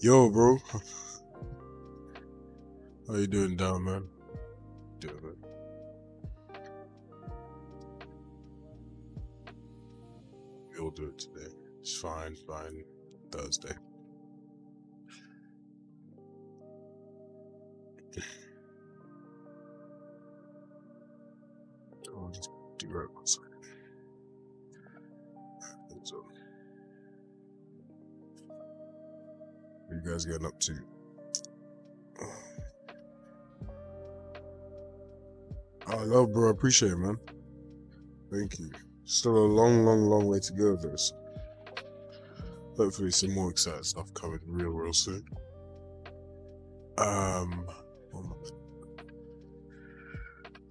Yo, bro. How you doing down, man? Doing, man? We'll do it today. It's fine. Thursday. I'll just do right one second. So, what you guys getting up to? Oh, love, bro. I appreciate it, man. Thank you. Still a long way to go, though. So hopefully, some more exciting stuff coming real soon.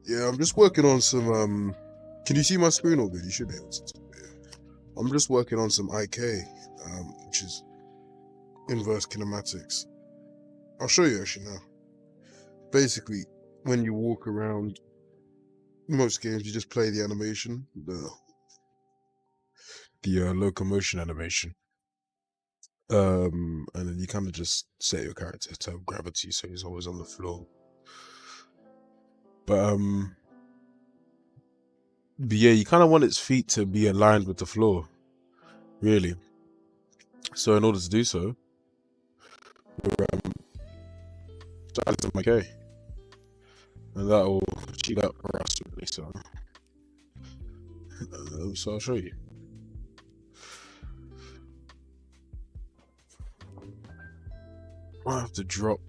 Yeah, I'm just working on some. Can you see my screen all good? You should be able to. I'm just working on some IK, which is inverse kinematics. I'll show you actually now. Basically, when you walk around, most games you just play the animation, the locomotion animation, and then you kind of just set your character to have gravity, so he's always on the floor. But yeah, you kind of want its feet to be aligned with the floor, really. So in order to do so, we're starting some IK, and that will cheat out for us, really. So I'll show you. I have to drop.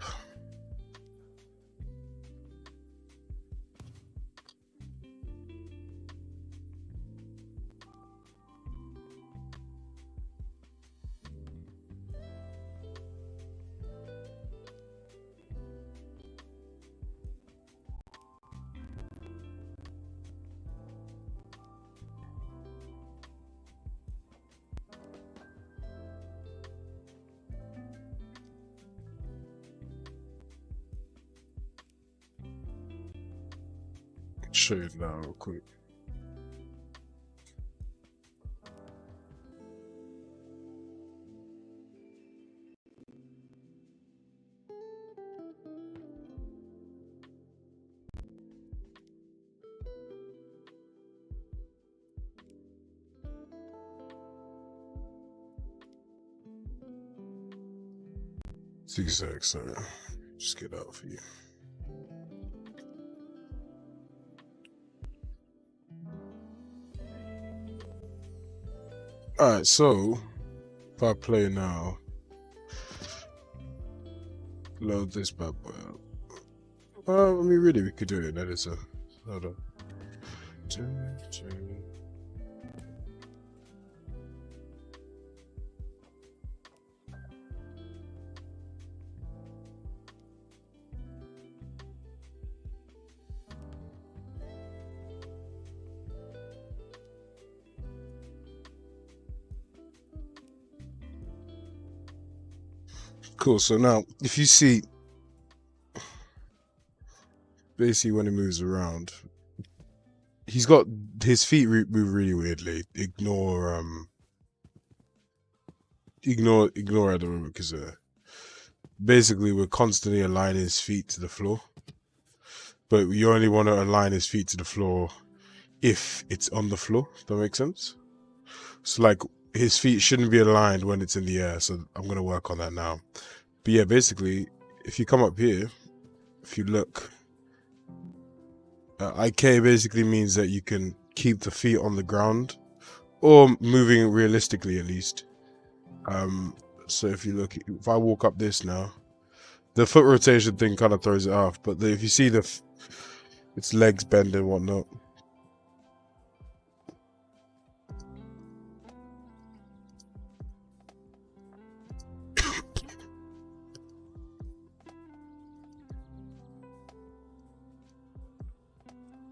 Show you now real quick. Zigzag, sorry. Just get out for you. Alright, so if I play now, load this bad boy up. I mean, really, we could do it in editor. Hold on. Cool, so now, if you see, basically when he moves around, he's got his feet move really weirdly. Ignore at the moment because basically we're constantly aligning his feet to the floor, but you only want to align his feet to the floor if it's on the floor. Does that make sense? So like his feet shouldn't be aligned when it's in the air. So I'm gonna work on that now. But yeah, basically, if you come up here, if you look, IK basically means that you can keep the feet on the ground or moving realistically at least. So if you look, if I walk up this now, the foot rotation thing kind of throws it off. But if you see its legs bend and whatnot.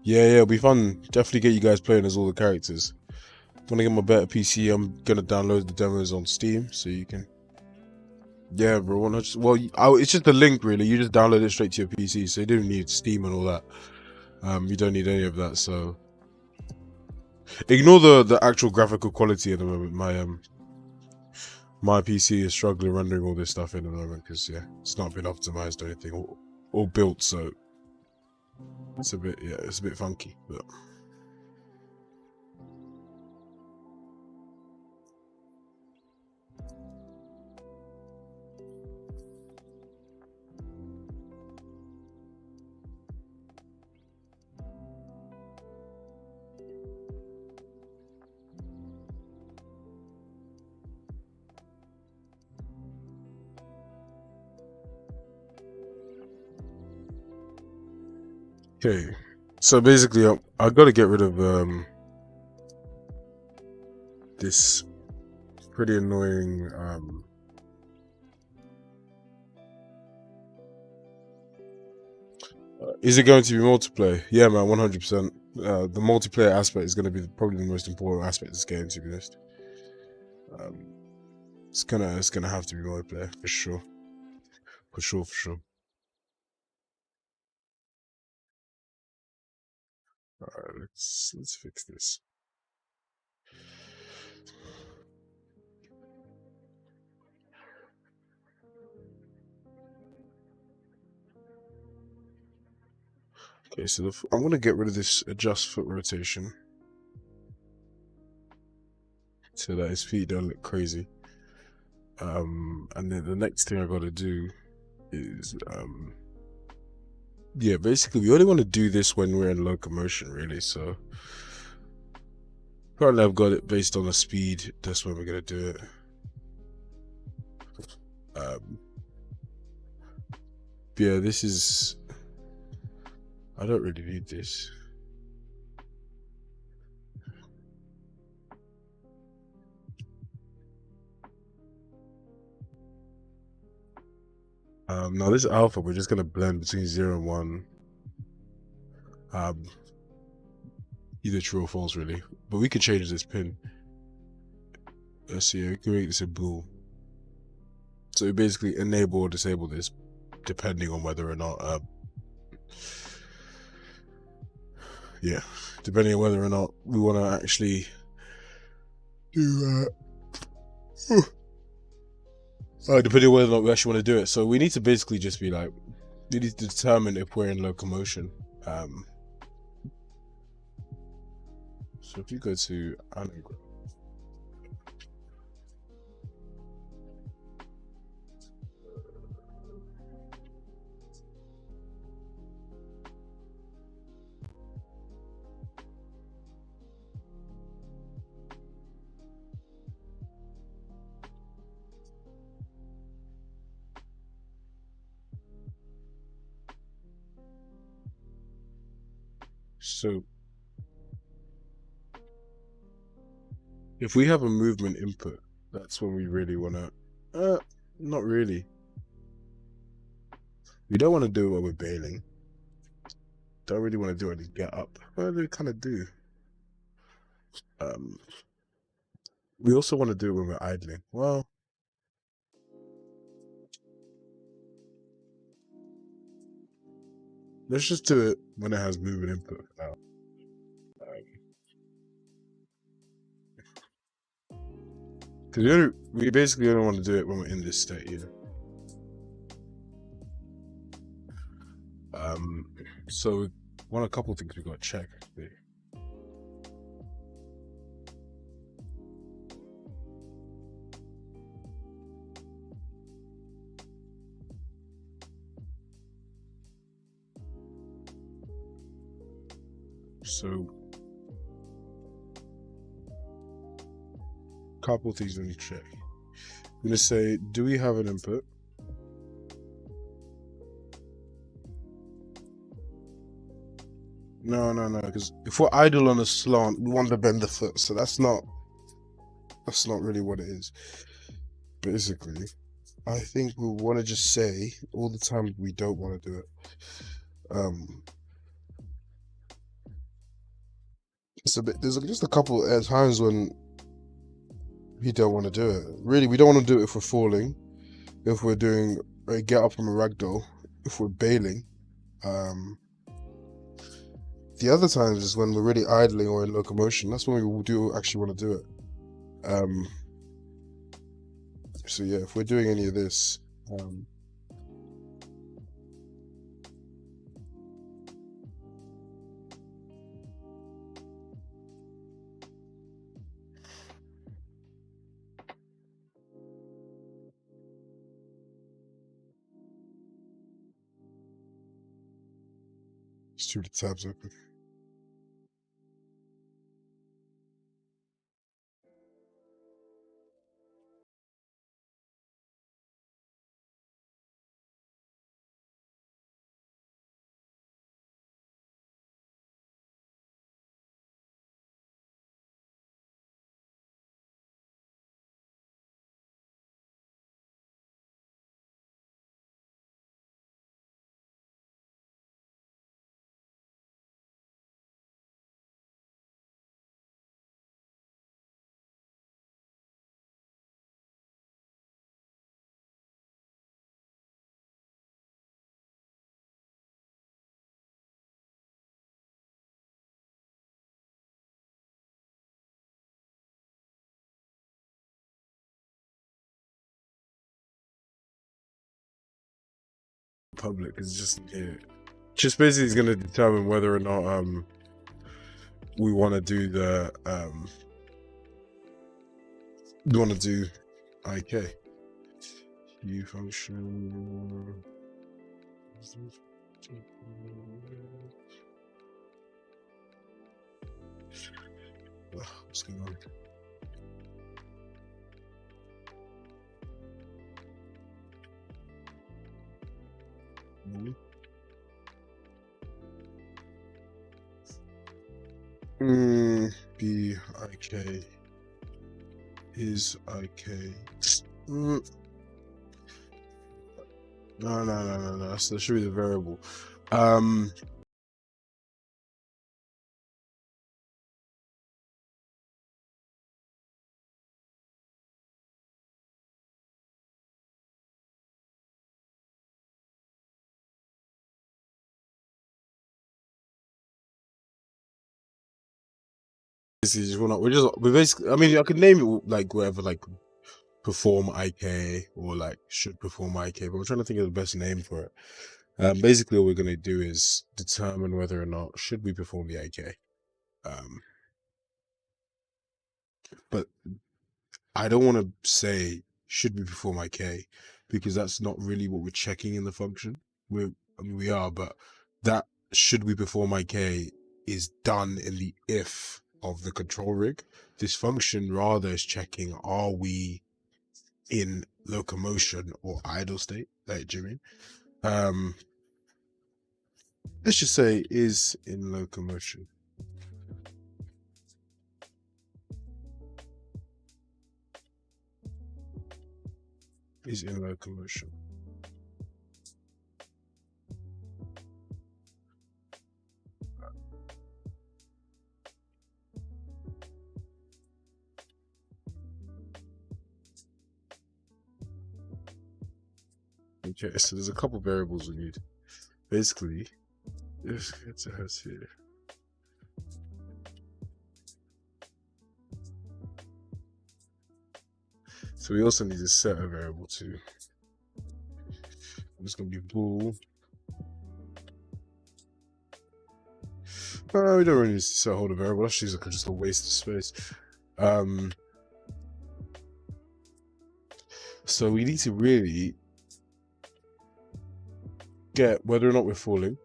Yeah, it'll be fun. Definitely get you guys playing as all the characters. When I get my better PC, I'm gonna download the demos on Steam so you can. Yeah, bro. Well, it's just a link really. You just download it straight to your PC, so you don't need Steam and all that. You don't need any of that. So ignore the actual graphical quality at the moment. My PC is struggling rendering all this stuff in the moment because yeah, it's not been optimized or anything or built, so it's a bit funky, but. Okay, so basically, I got to get rid of this pretty annoying is it going to be multiplayer? Yeah, man, 100%. The multiplayer aspect is going to be probably the most important aspect of this game, to be honest. It's gonna have to be multiplayer for sure, for sure. All right, let's fix this. Okay, so I'm gonna get rid of this adjust foot rotation so that his feet don't look crazy. And then the next thing I gotta do is yeah, basically we only want to do this when we're in locomotion, really. So currently I've got it based on the speed. That's when we're gonna do it. Yeah, this is. I don't really need this. Now this alpha, we're just gonna blend between 0 and 1. Either true or false, really. But we could change this pin. Let's see, we can make this a bool. So we basically enable or disable this, depending on whether or not, yeah, depending on whether or not we want to actually do depending on whether or not we actually want to do it. So we need to basically just be like, we need to determine if we're in locomotion. So if you go to anagram, so if we have a movement input, that's when we really want to, not really. We don't want to do it when we're bailing. Don't really want to do it to get up. Well, we kind of do. We also want to do it when we're idling. Well, Let's just do it when it has movement input now. Because we basically only want to do it when we're in this state, you know. So a couple things we got to check. Actually. So, couple things we need to check. I'm gonna say, do we have an input? No, because if we're idle on a slant, we want to bend the foot, so that's not really what it is. Basically, I think we want to just say all the time we don't want to do it. There's just a couple of times when we don't want to do it. Really, we don't want to do it if we're falling, if we're doing a get up from a ragdoll, if we're bailing. The other times is when we're really idling or in locomotion. That's when we do actually want to do it. So yeah, if we're doing any of this, just 2 tabs open. Public is just basically is going to determine whether or not we want to do the we want to do IK U function. What's going on? B IK is IK. No. That should be the variable. We basically, I mean, I could name it like whatever, like perform IK or like should perform IK, but we're trying to think of the best name for it. Basically, all we're going to do is determine whether or not should we perform the IK. But I don't want to say should we perform IK because that's not really what we're checking in the function. We are, but that should we perform IK is done in the if of the control rig. This function rather is checking, are we in locomotion or idle state? Like, do you mean? Let's just say is in locomotion. Is in locomotion. Okay, so there's a couple variables we need. Basically, Let's get to us here. So we also need to set a variable too. It's gonna be bool. We don't really need to set a holder variable. That's just a waste of space. So we need to really get whether or not we're falling.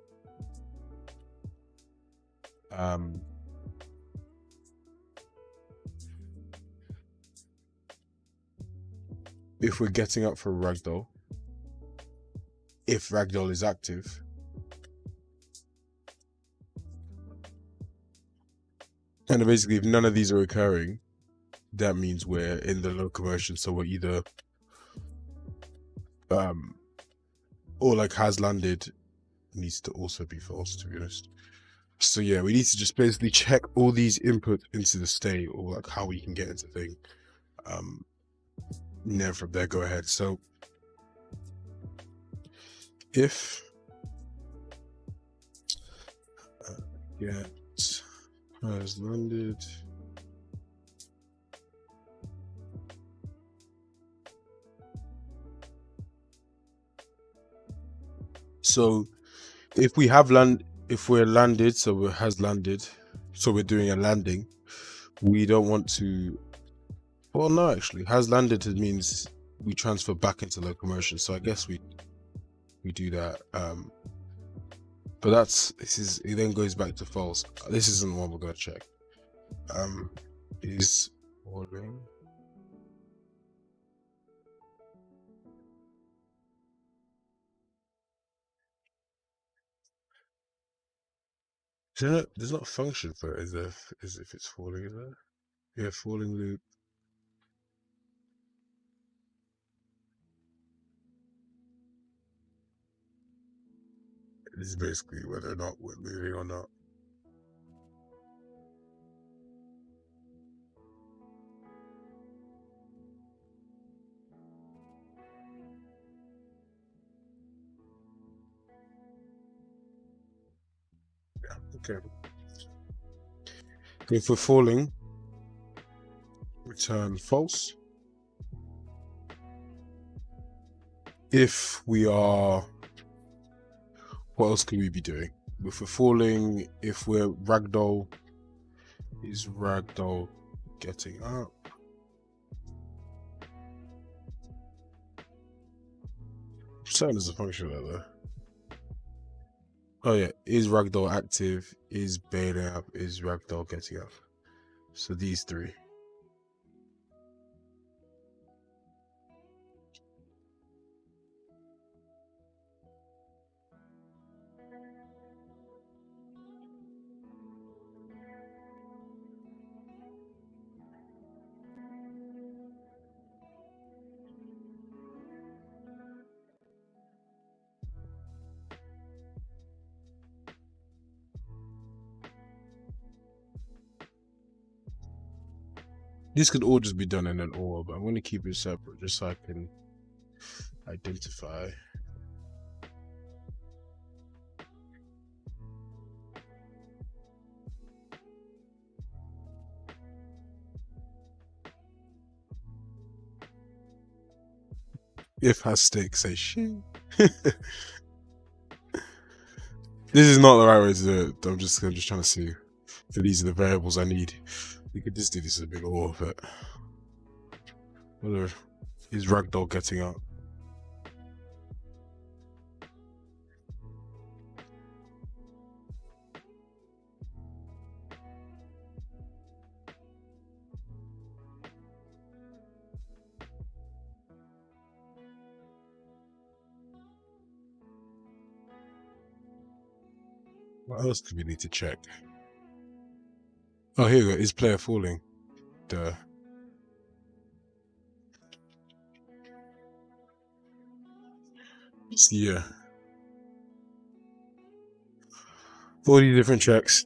If we're getting up for ragdoll, if ragdoll is active, and basically if none of these are occurring, that means we're in the locomotion. So we're either or like has landed needs to also be false, to be honest. So yeah, we need to just basically check all these inputs into the state, or like how we can get into thing. And then from there go ahead. So if get has landed so if we're landed, so it has landed, so we're doing a landing, we don't want to, well no, actually has landed, it means we transfer back into locomotion, so I guess we do that. But it then goes back to false. This isn't the one we're gonna check. Is falling. There's not a function for it, is if it's falling, is there? Yeah, falling loop. This is basically whether or not we're moving or not. Okay. If we're falling, return false. If we are, what else can we be doing? If we're falling, if we're ragdoll, is ragdoll getting up? Return is a function of that though. Oh yeah, is ragdoll active? Is bailing up? Is ragdoll getting up? So these three. This could all just be done in an OR, but I'm going to keep it separate just so I can identify. If has stake, say shit. This is not the right way to do it. I'm just trying to see if these are the variables I need. We could just do this as a big OR, but whether is ragdoll getting up? What else do we need to check? Oh, here we go. Is player falling? Duh. Yeah. 40 different checks.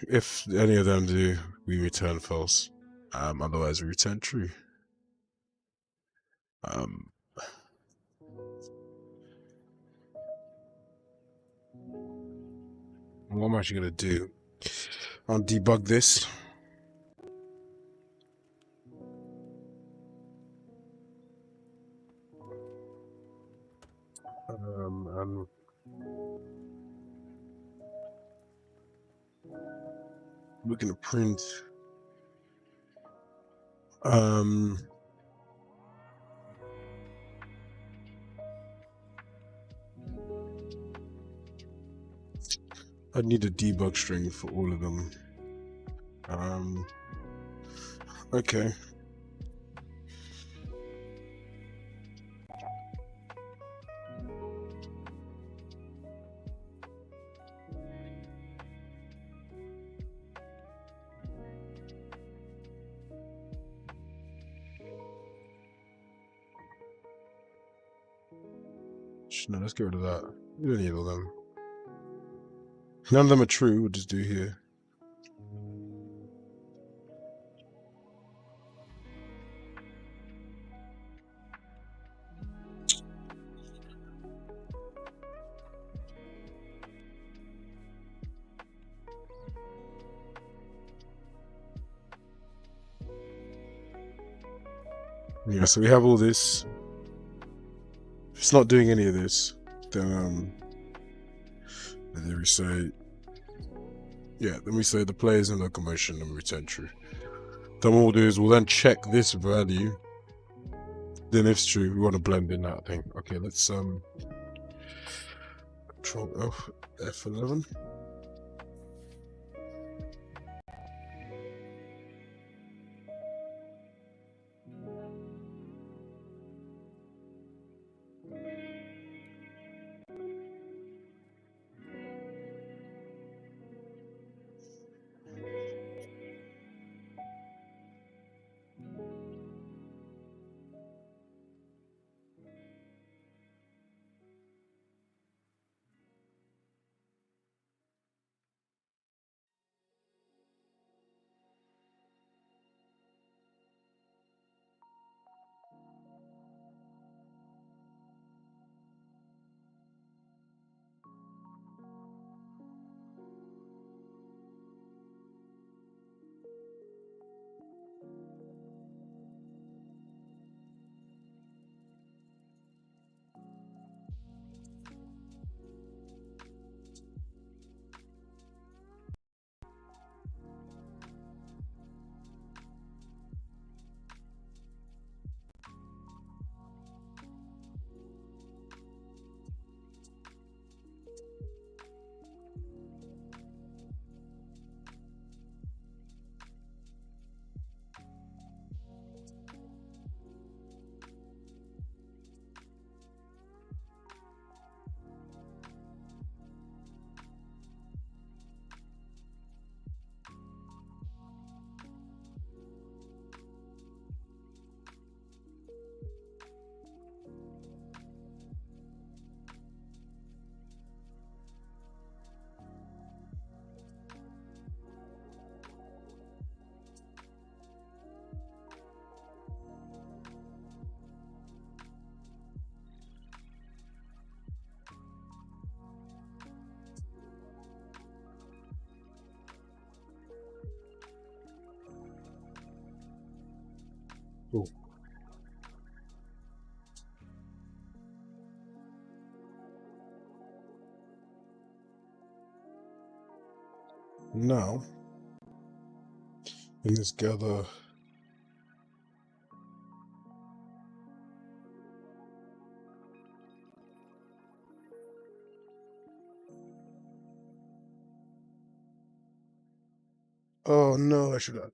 If any of them do, we return false. Otherwise, we return true. what I'm actually going to do, I'll debug this. And we're going to print I need a debug string for all of them. Okay. No, let's get rid of that. We don't need all them. None of them are true. We'll just do here. Yeah, so we have all this. If it's not doing any of this, then we say, yeah, then we say the players in locomotion and we return true. Then what we'll do is we'll then check this value. Then if it's true, we want to blend in that thing. Okay, let's Control F11. Cool. Now, in this gather, oh no, I should have.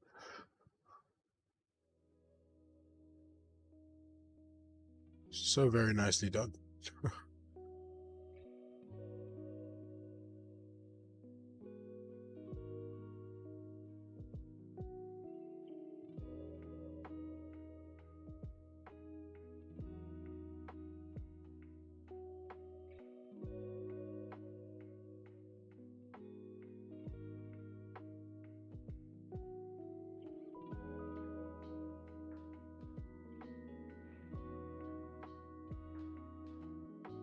So very nicely done.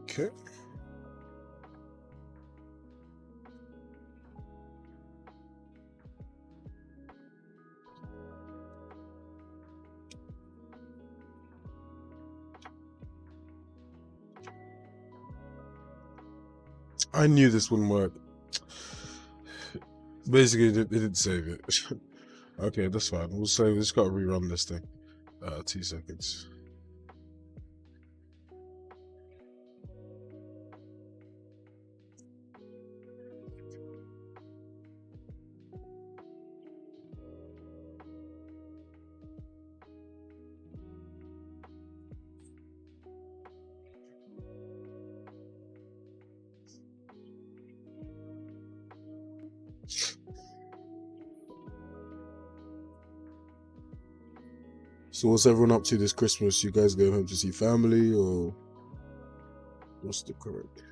Okay. I knew this wouldn't work. Basically, it didn't save it. Okay, that's fine. We'll save. We just got to rerun this thing. 2 seconds. So what's everyone up to this Christmas? You guys going home to see family, or what's the correct?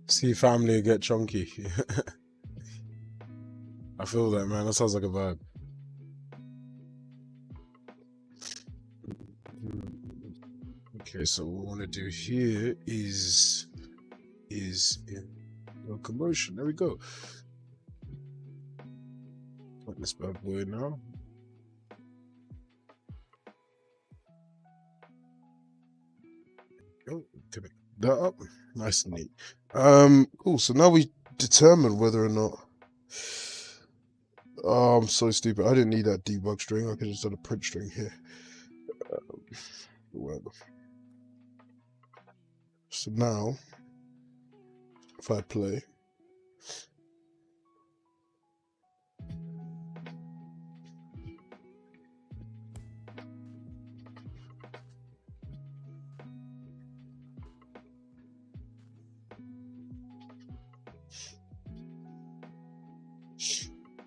See family get chunky. I feel that, man. That sounds like a vibe. Okay, so what we want to do here is in locomotion. There we go. Put this bad boy now. Oh, connect that up. Nice and neat. Cool. So now we determine whether or not. Oh, I'm so stupid. I didn't need that debug string. I could have just done a print string here. Whatever. So now, if I play,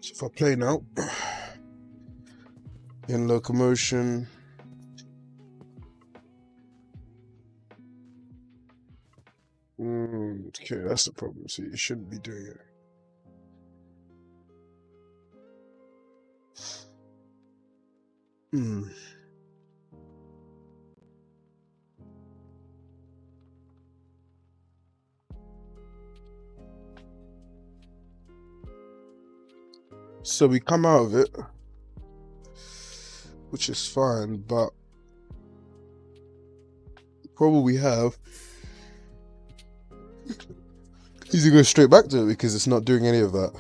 if I play now in locomotion, okay, that's the problem. See, you shouldn't be doing it. So we come out of it, which is fine, but the problem we have is to go straight back to it because it's not doing any of that.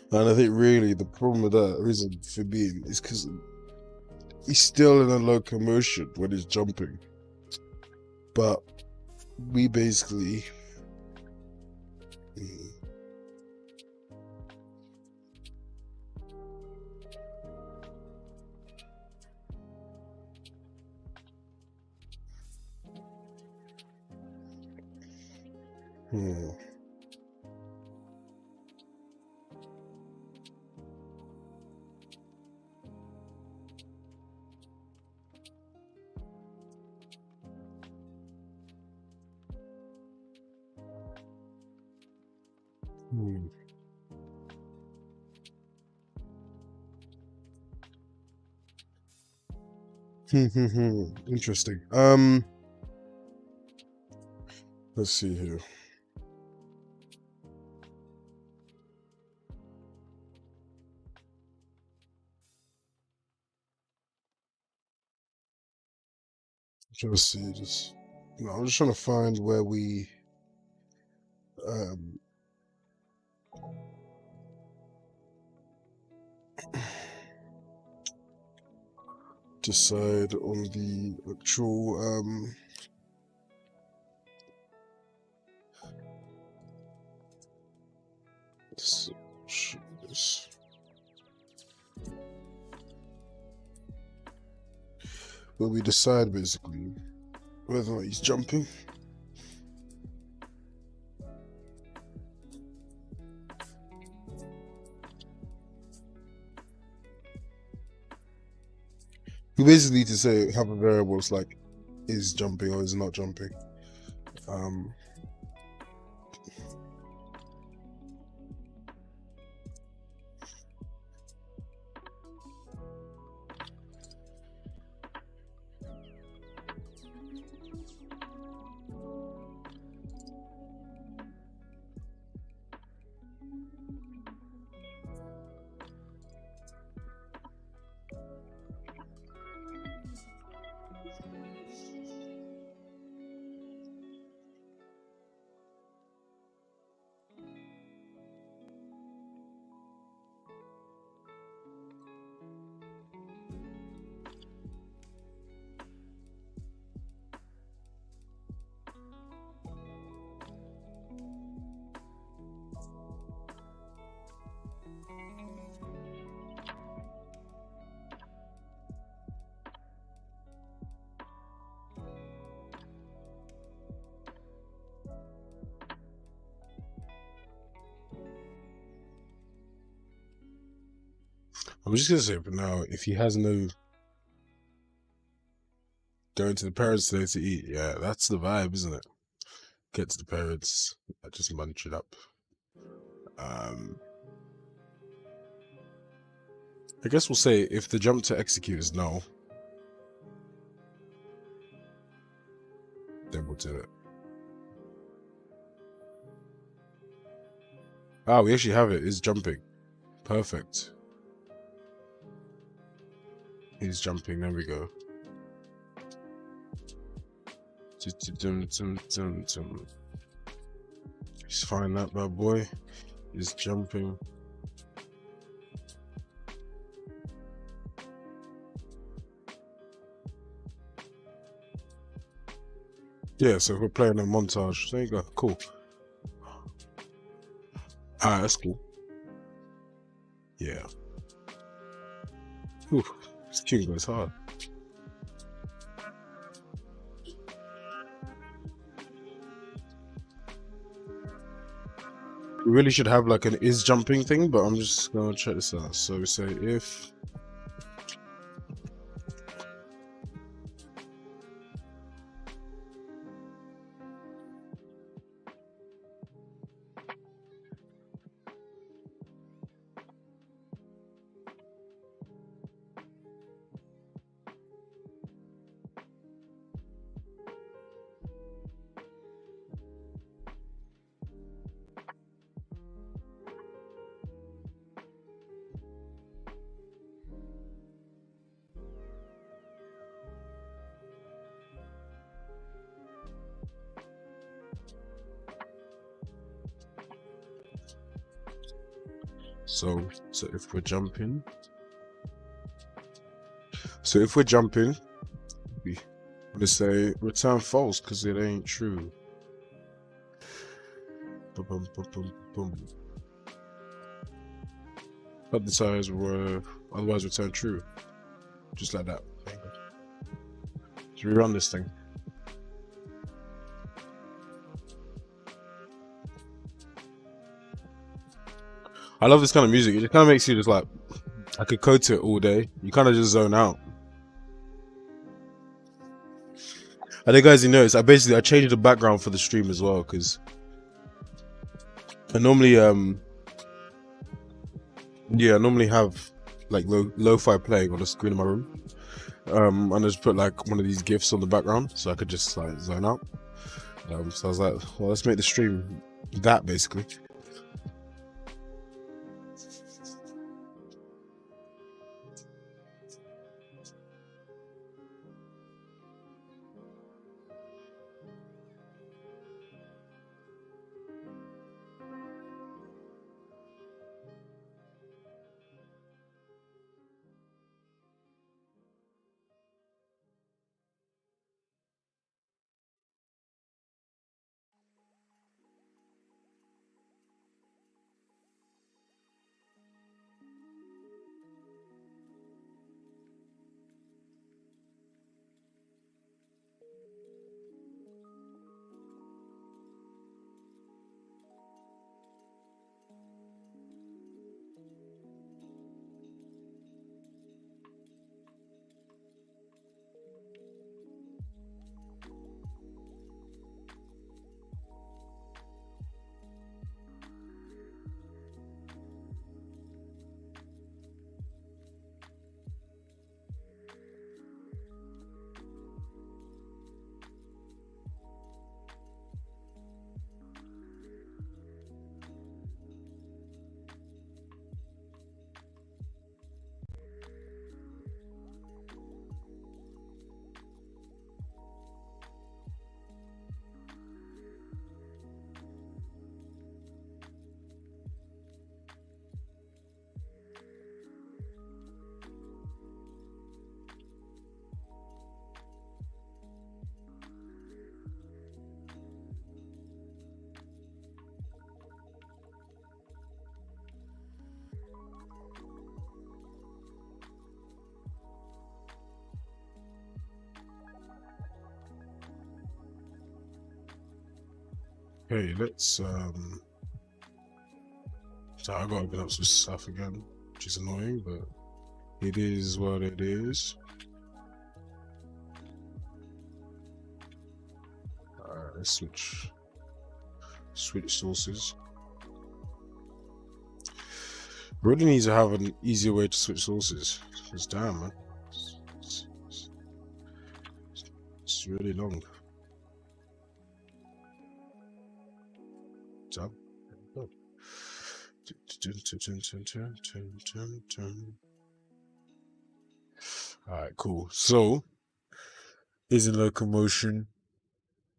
And I think really the problem with that reason for being is because he's still in a locomotion when he's jumping. But we basically Interesting. Let's see here. Just see, I'm just trying to find where we decide on the actual this. Where we decide basically whether or not he's jumping. We basically need to say have a variable it's like is jumping or is not jumping. I'm just gonna say for now, if he has no going to the parents today to eat, yeah, that's the vibe, isn't it? Get to the parents, just munch it up. I guess we'll say if the jump to execute is no, then we'll do it. Ah, we actually have it. It's jumping. Perfect. He's jumping. There we go. He's fine, that bad boy. He's jumping. Yeah, so we're playing a montage. There you go. Cool. Alright, that's cool. Yeah. Ooh, this tune goes hard. We really should have like an is jumping thing, but I'm just gonna check this out. So we say if so if we're jumping, we want to say return false because it ain't true. Boom, boom, boom, boom. But the size were otherwise return true, just like that. So we run this thing. I love this kind of music. It just kind of makes you just like, I could code to it all day. You kind of just zone out. I think, guys, you notice I changed the background for the stream as well, because I normally I normally have like lo-fi playing on the screen in my room. And I just put like one of these GIFs on the background so I could just like zone out. So I was like, well, let's make the stream that basically. Okay, let's so I gotta open up some stuff again, which is annoying, but it is what it is. Alright, let's switch sources. Really needs to have an easier way to switch sources. It's damn, man. It's really long. So, alright, cool. So, is in locomotion.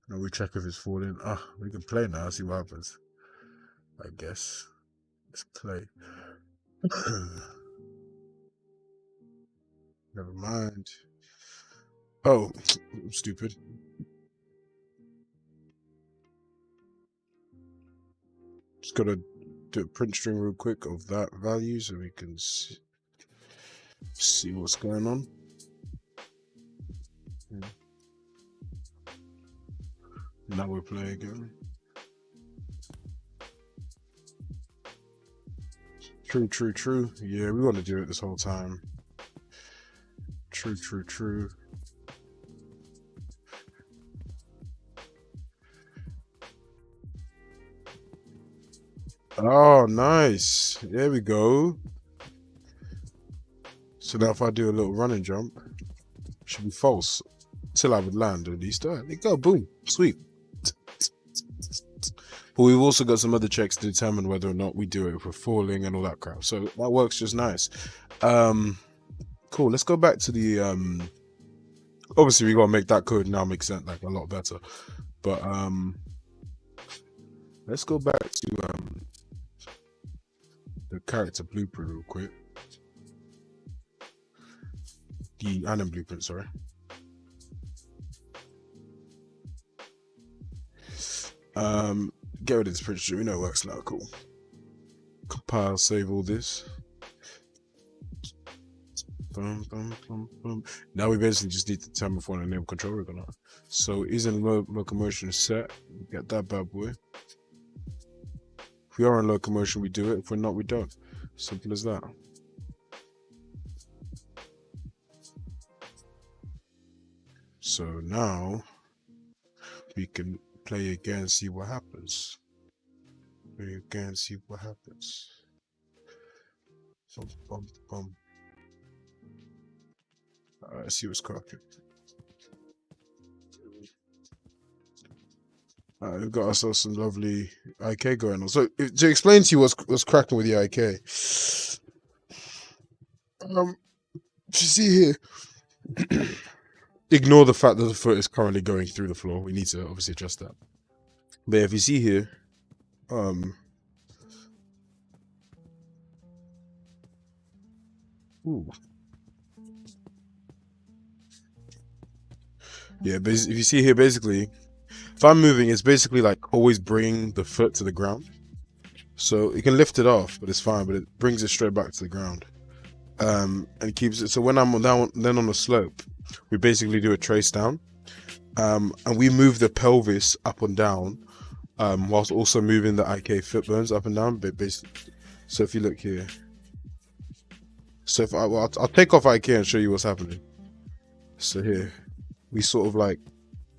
Now we check if it's falling. We can play now, see what happens. I guess. Let's play. Never mind. Oh, I'm stupid. Just gotta do a print string real quick of that value so we can see what's going on. Now we're playing again. True. Yeah, we want to do it this whole time. True. Oh, nice. There we go. So now if I do a little running jump, it should be false. Till I would land at least. There you go, boom. Sweet. But we've also got some other checks to determine whether or not we do it if we're falling and all that crap. So that works just nice. Cool. Let's go back to the obviously we gotta make that code now make sense like a lot better. But let's go back to the character blueprint real quick. The anim blueprint, sorry. Get rid of this print string. We know it works now. Cool. Compile, save all this. Now we basically just need to determine if we want to enable control rig or not. So isn't locomotion set? Get that bad boy. If we are on locomotion, we do it. If we're not, we don't. Simple as that. So now we can play again, see what happens. Play again, see what happens. Bum, bum, bum. Let's see what's cracking. We've got ourselves some lovely IK going on. So to explain to you what's cracking with the IK, you see here, ignore the fact that the foot is currently going through the floor. We need to obviously adjust that. But if you see here, ooh. Yeah, but if you see here, basically, if I'm moving, it's basically like always bringing the foot to the ground. So you can lift it off, but it's fine, but it brings it straight back to the ground. And keeps it. So when I'm down, then on the slope, we basically do a trace down. And we move the pelvis up and down, whilst also moving the IK foot bones up and down. But basically, so if you look here, so if I'll take off IK and show you what's happening. So here, we sort of like,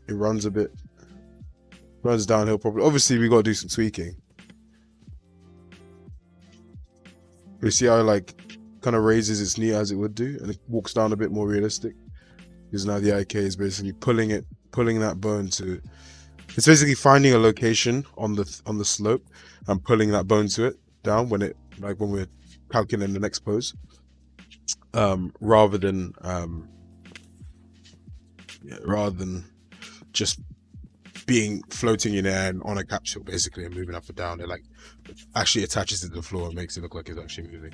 it runs a bit, runs downhill properly. Obviously, we got to do some tweaking. You see how it like kind of raises its knee as it would do, and it walks down a bit more realistic. Because now the IK is basically pulling that bone to. It's basically finding a location on the slope and pulling that bone to it down when we're calculating the next pose, rather than just being floating in air and on a capsule basically and moving up and down. It like actually attaches it to the floor and makes it look like it's actually moving.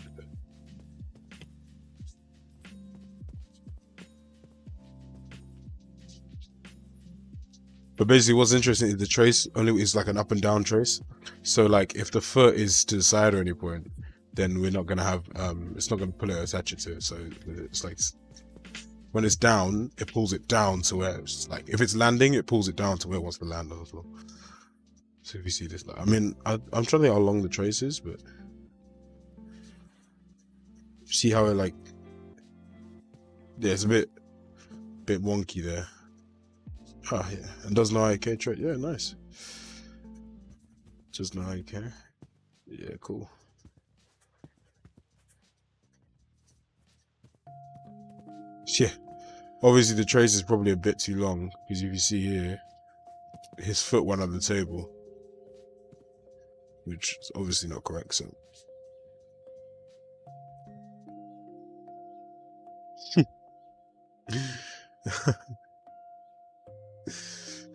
But basically what's interesting is the trace only is like an up and down trace. So like if the foot is to the side or any point, then we're not going to have, it's not going to pull it or attach it to it. So it's like, when it's down, it pulls it down to where it's like, if it's landing, it pulls it down to where it wants to land on the floor. So if you see this, like, I mean, I'm trying to think how long the trace is, but see how it like, yeah, it's a bit wonky there. Oh yeah, and does no IK trade. Yeah, nice. Just no IK. Yeah, cool. Yeah, obviously the trace is probably a bit too long because if you see here, his foot went on the table, which is obviously not correct. So.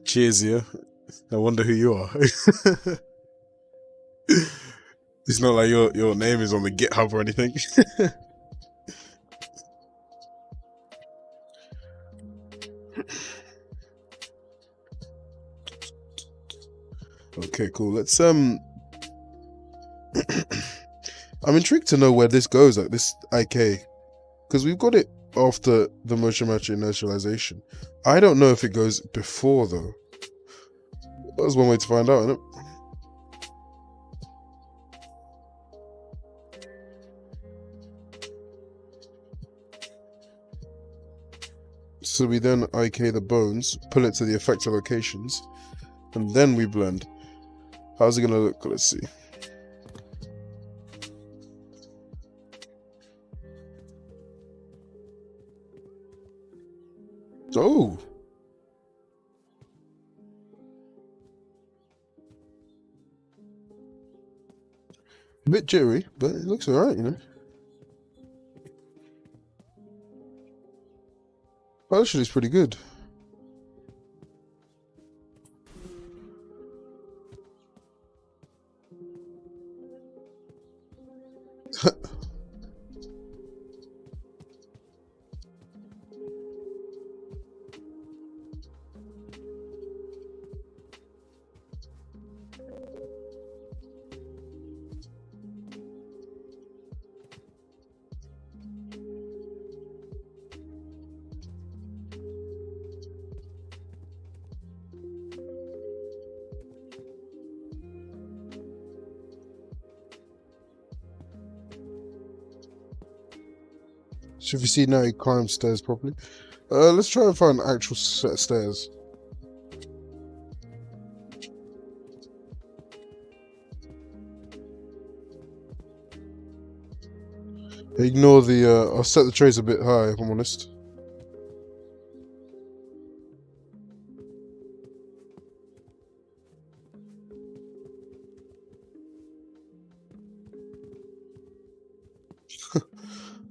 Cheers, yeah. I wonder who you are. It's not like your name is on the GitHub or anything. Okay, cool. Let's I'm intrigued to know where this goes, like this IK, because we've got it after the motion match inertialization. I don't know if it goes before though. That's one way to find out, isn't it? So we then IK the bones, pull it to the effector locations, and then we blend. How's it gonna look? Let's see. Oh! A bit jittery, but it looks alright, you know. Actually, it's pretty good. So if you see now, he climbs stairs properly. Let's try and find an actual set of stairs. Ignore the, I'll set the trays a bit high, if I'm honest.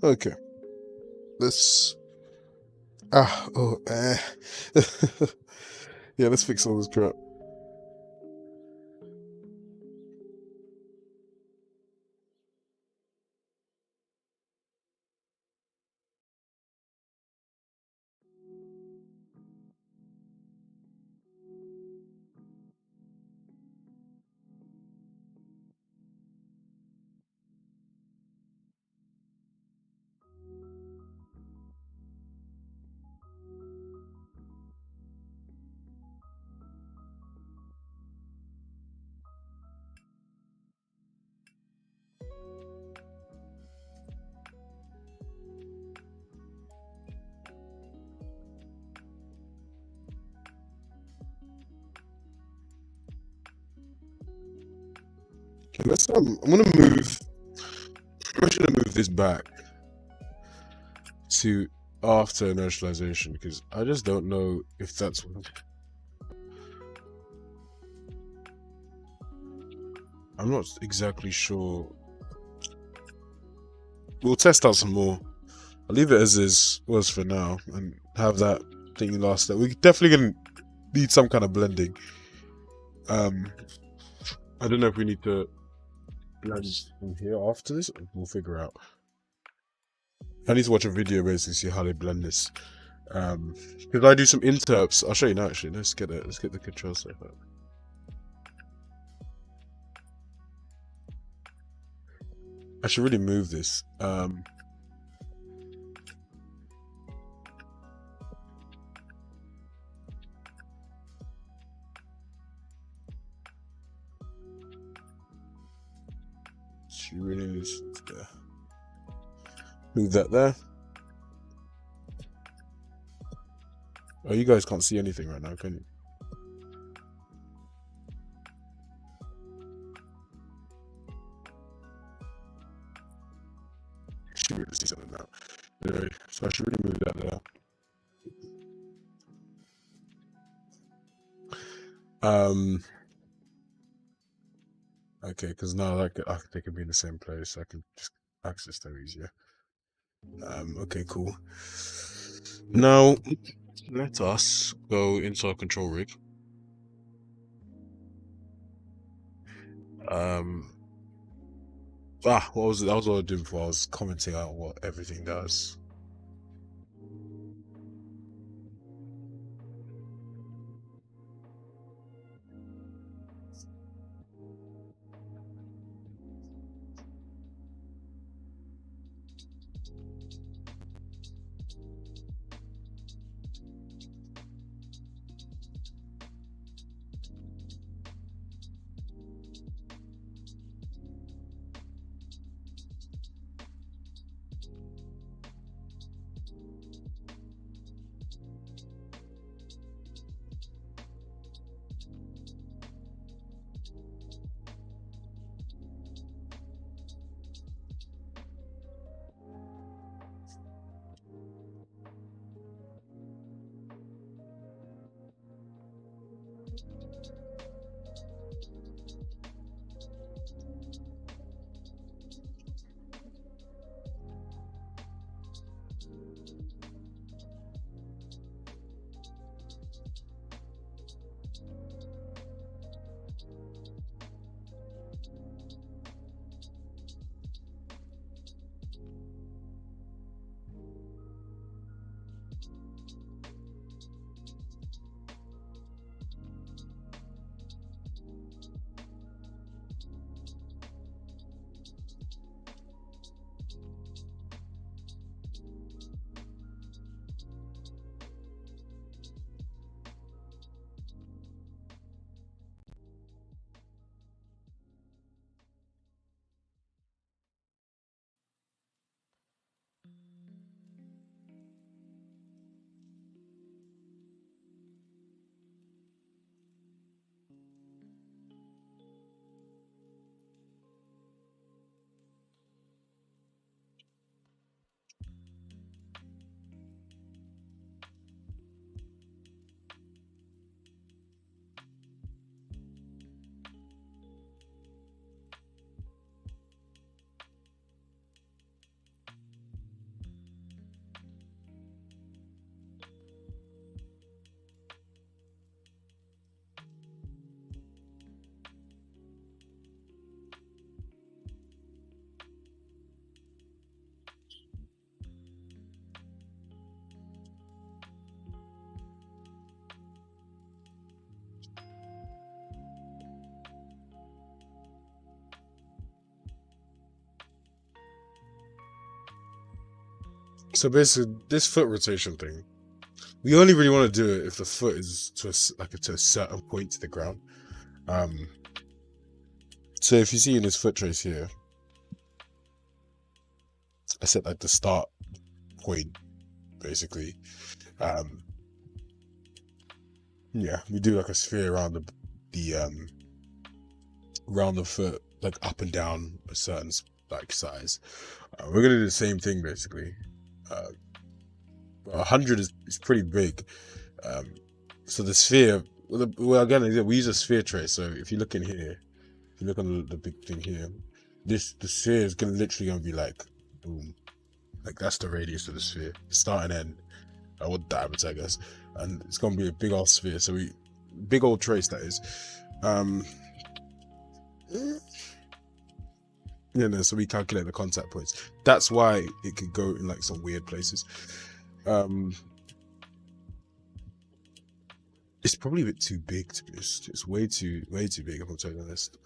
Okay. Let's... Yeah, let's fix all this crap. Okay, let's I'm gonna move. I'm actually gonna move this back to after inertialization because I just don't know if that's. I'm not exactly sure. We'll test out some more. I'll leave it as is was for now and have that thing last. That we're definitely gonna need some kind of blending. I don't know if we need to blend from here after this. We'll figure out. I need to watch a video basically see how they blend this. Because I do some interps. I'll show you now. Actually, let's get the control set up. I should really move this. She really is there. Move that there. Oh, you guys can't see anything right now, can you? Should really see something now. Anyway, so I should really move that there. Okay, because now they can be in the same place. I can just access them easier. Okay, cool. Now let us go into our control rig. What was it? That was what I was doing before. I was commenting out what everything does. So basically, this foot rotation thing, we only really want to do it if the foot is to a certain point to the ground. So if you see in this foot trace here, I set like the start point, basically. Yeah, we do like a sphere around around the foot, like up and down a certain like size. We're gonna do the same thing basically. 100 is pretty big. So the sphere, well again, we use a sphere trace. So if you look in here, if you look on the big thing here, the sphere is literally gonna be like, boom, like that's the radius of the sphere, start and end, or diameter, I guess, and it's gonna be a big old sphere. So big old trace that is. So we calculate the contact points. That's why it could go in like some weird places. It's probably a bit too big to be honest. It's way too big, if I'm totally honest.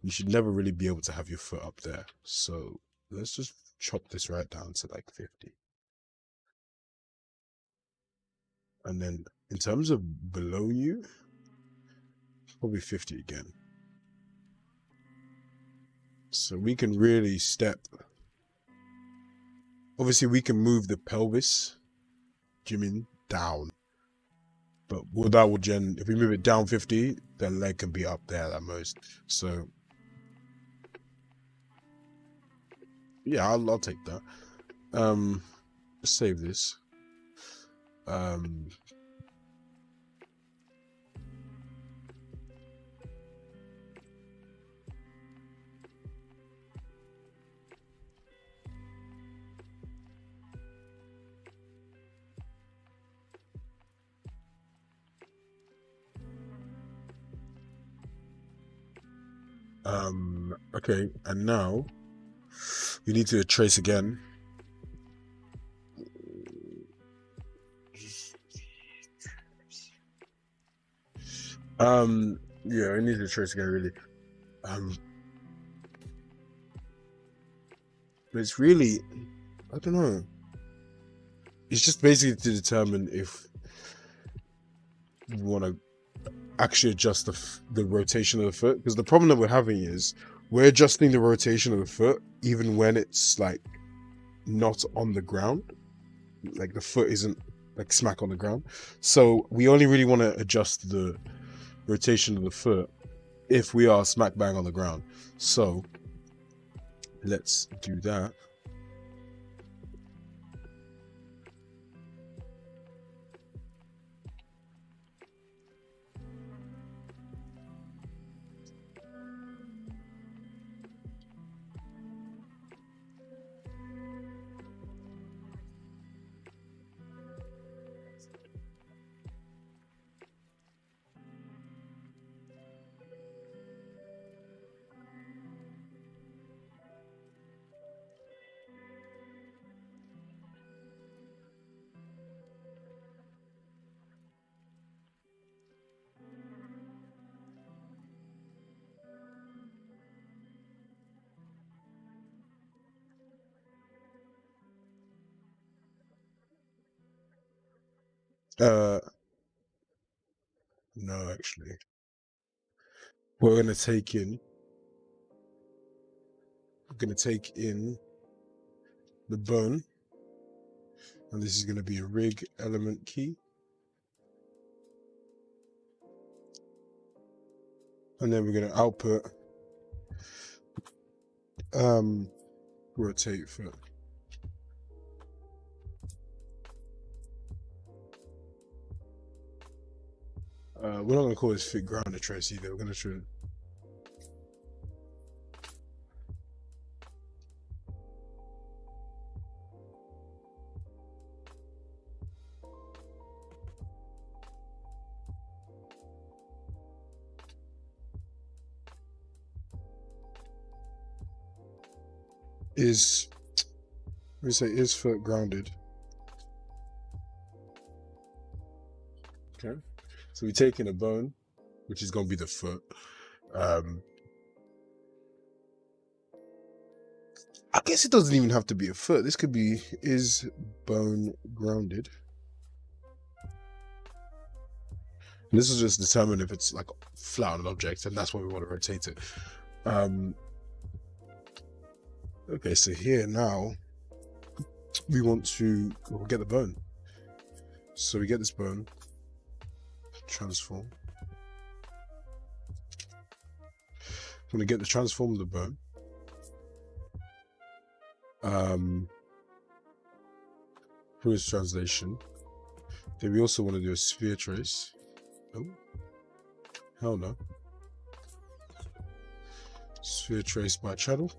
You should never really be able to have your foot up there. So let's just chop this right down to like 50. And then in terms of below you, probably 50 again. So we can really step. Obviously, we can move the pelvis, Jimin, down. But that would if we move it down 50, the leg can be up there at most. So yeah, I'll take that. Let's save this. Okay, and now you need to trace again. Yeah, I need to trace again really. But it's really, I don't know. It's just basically to determine if you want to actually adjust the rotation of the foot, because the problem that we're having is we're adjusting the rotation of the foot even when it's like not on the ground, like the foot isn't like smack on the ground. So we only really want to adjust the rotation of the foot if we are smack bang on the ground. So let's do that. No, actually, we're gonna take in the bone, and this is going to be a rig element key, and then we're going to output rotate foot. We're not going to call this fit grounded trace either. We're going to try is foot grounded. Okay, so we take in a bone, which is going to be the foot. I guess it doesn't even have to be a foot. This could be, is bone grounded? And this will just determine if it's like flat on an object, and that's why we want to rotate it. Okay, so here now we want to get the bone. So we get this bone, transform. I'm going to get the transform of the bone. Here's translation. Then we also want to do a sphere trace. Oh, hell no. Sphere trace by channel.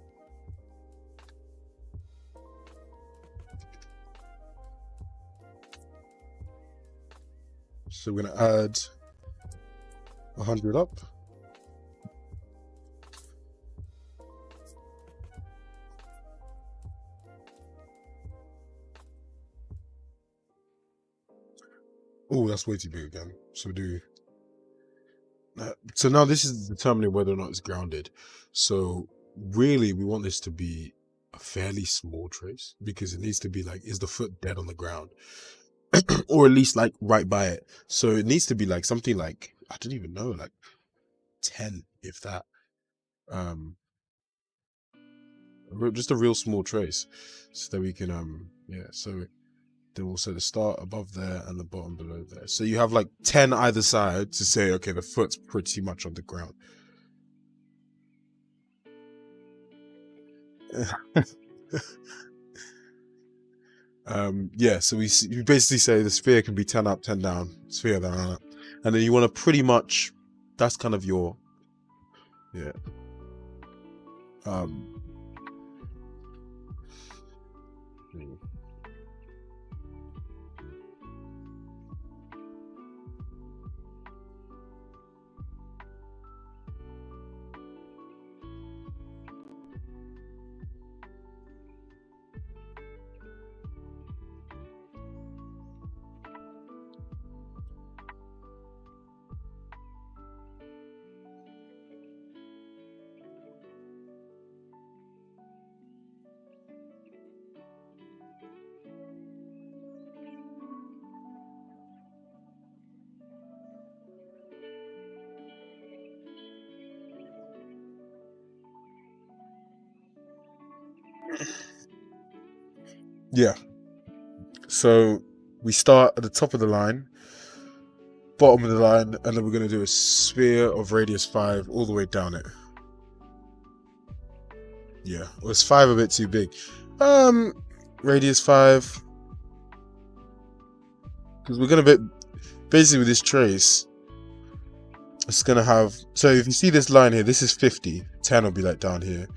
So we're going to add 100 up. Oh, that's way too big again. So do. So now this is determining whether or not it's grounded. So really, we want this to be a fairly small trace because it needs to be like, is the foot dead on the ground? Or at least like right by it. So it needs to be like something like, I don't even know, like 10, if that. Just a real small trace so that we can, yeah, so then we'll set the start above there and the bottom below there. So you have like 10 either side to say, okay, the foot's pretty much on the ground. Yeah, so you basically say the sphere can be 10 up, 10 down, sphere down, up. And then you want to pretty much, that's kind of your, yeah. Yeah. So we start at the top of the line, bottom of the line, and then we're going to do a sphere of radius 5 all the way down it. Yeah, well, it's 5 a bit too big. Radius 5, because we're going to basically with this trace, it's going to have, so if you see this line here, this is 50, 10 will be like down here.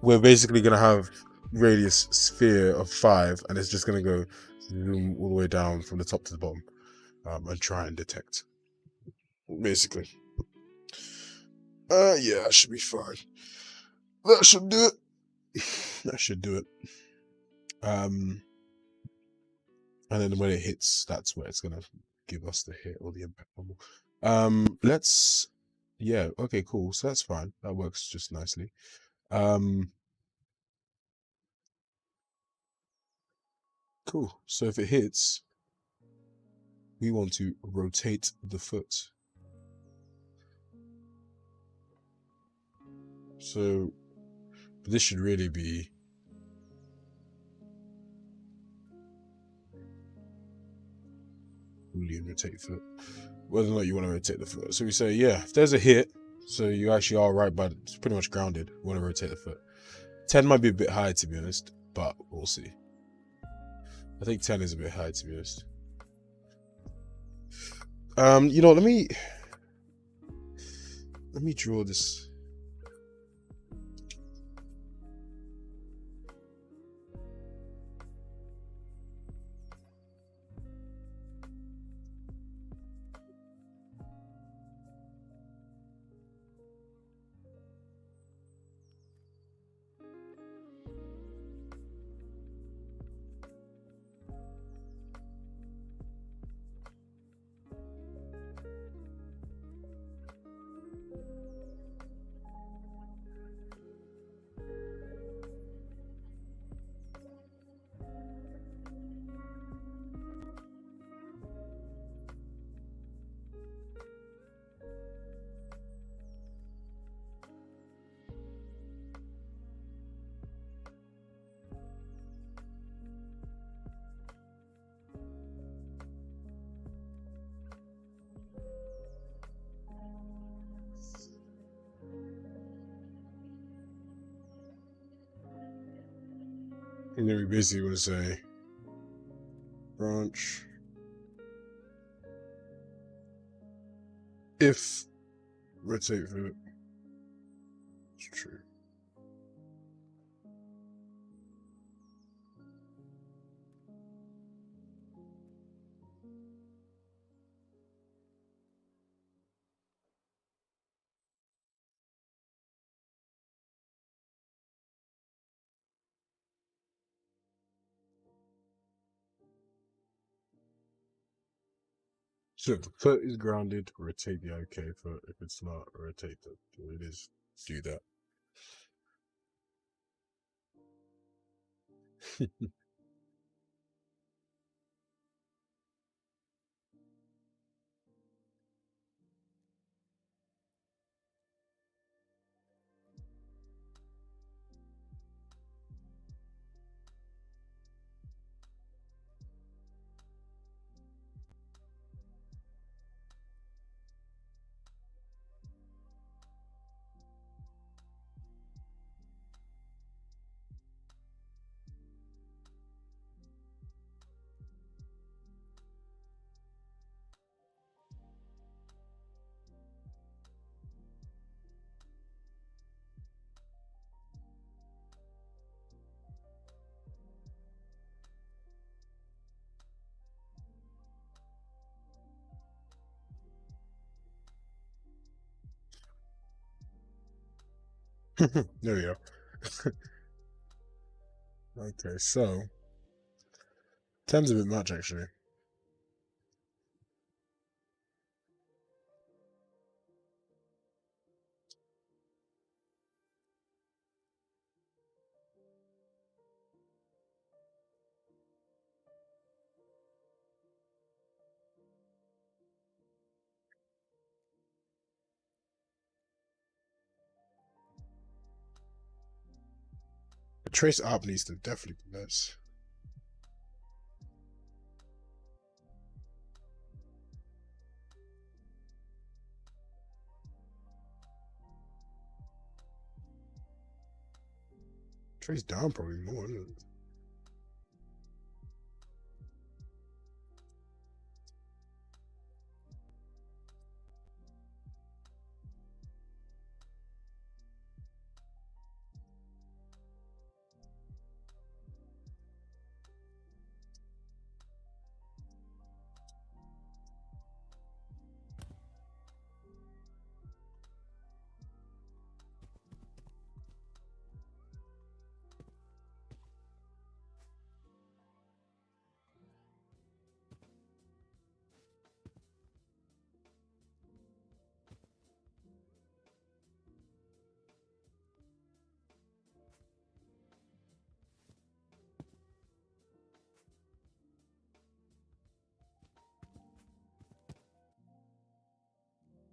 We're basically going to have radius sphere of 5, and it's just going to go zoom all the way down from the top to the bottom, and try and detect, basically. Yeah, that should be fine. That should do it. That should do it. And then when it hits, that's where it's gonna give us the hit or the impact bubble. Let's, yeah, okay, cool. So that's fine. That works just nicely. Cool. So if it hits, we want to rotate the foot. So this should really be Boolean rotate foot. Whether or not you want to rotate the foot. So we say, yeah, if there's a hit, so you actually are right, but it's pretty much grounded. We want to rotate the foot. 10 might be a bit high, to be honest, but we'll see. I think 10 is a bit high, to be honest. You know, let me draw this. And then we basically want to say branch if rotate for it. It's true. So if the foot is grounded, rotate the OK foot. If it's not, rotate the it is. Do that. There we go. Okay, so 10's a bit much actually. The trace up needs to definitely be less. Trace down probably more, isn't it?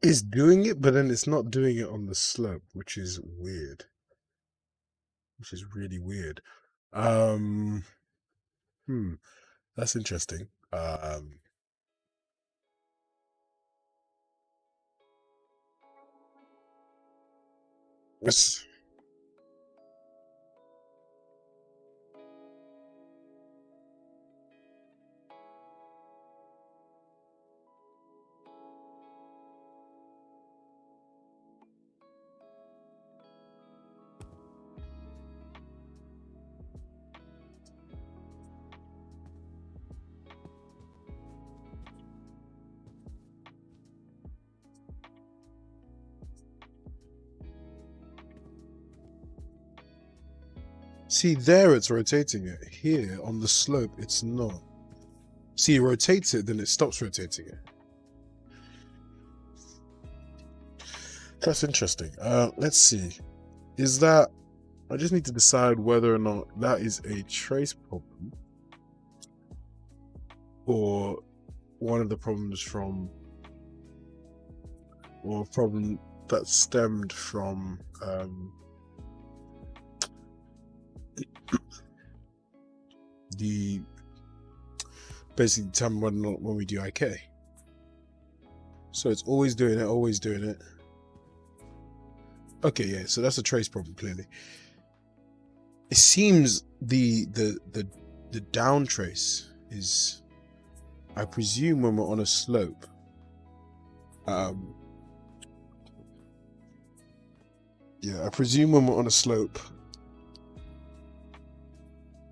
It's doing it, but then it's not doing it on the slope, which is weird. Which is really weird. That's interesting. Let's see there it's rotating it. Here on the slope, it's not. See, it rotates it, then it stops rotating it. That's interesting. Let's see. Is that I just need to decide whether or not that is a trace problem or one of the problems from or a problem that stemmed from the basically determine whether or not when we do IK. So it's always doing it, always doing it. Okay, yeah, so that's a trace problem, clearly. It seems the down trace is, I presume, when we're on a slope. Yeah, I presume when we're on a slope,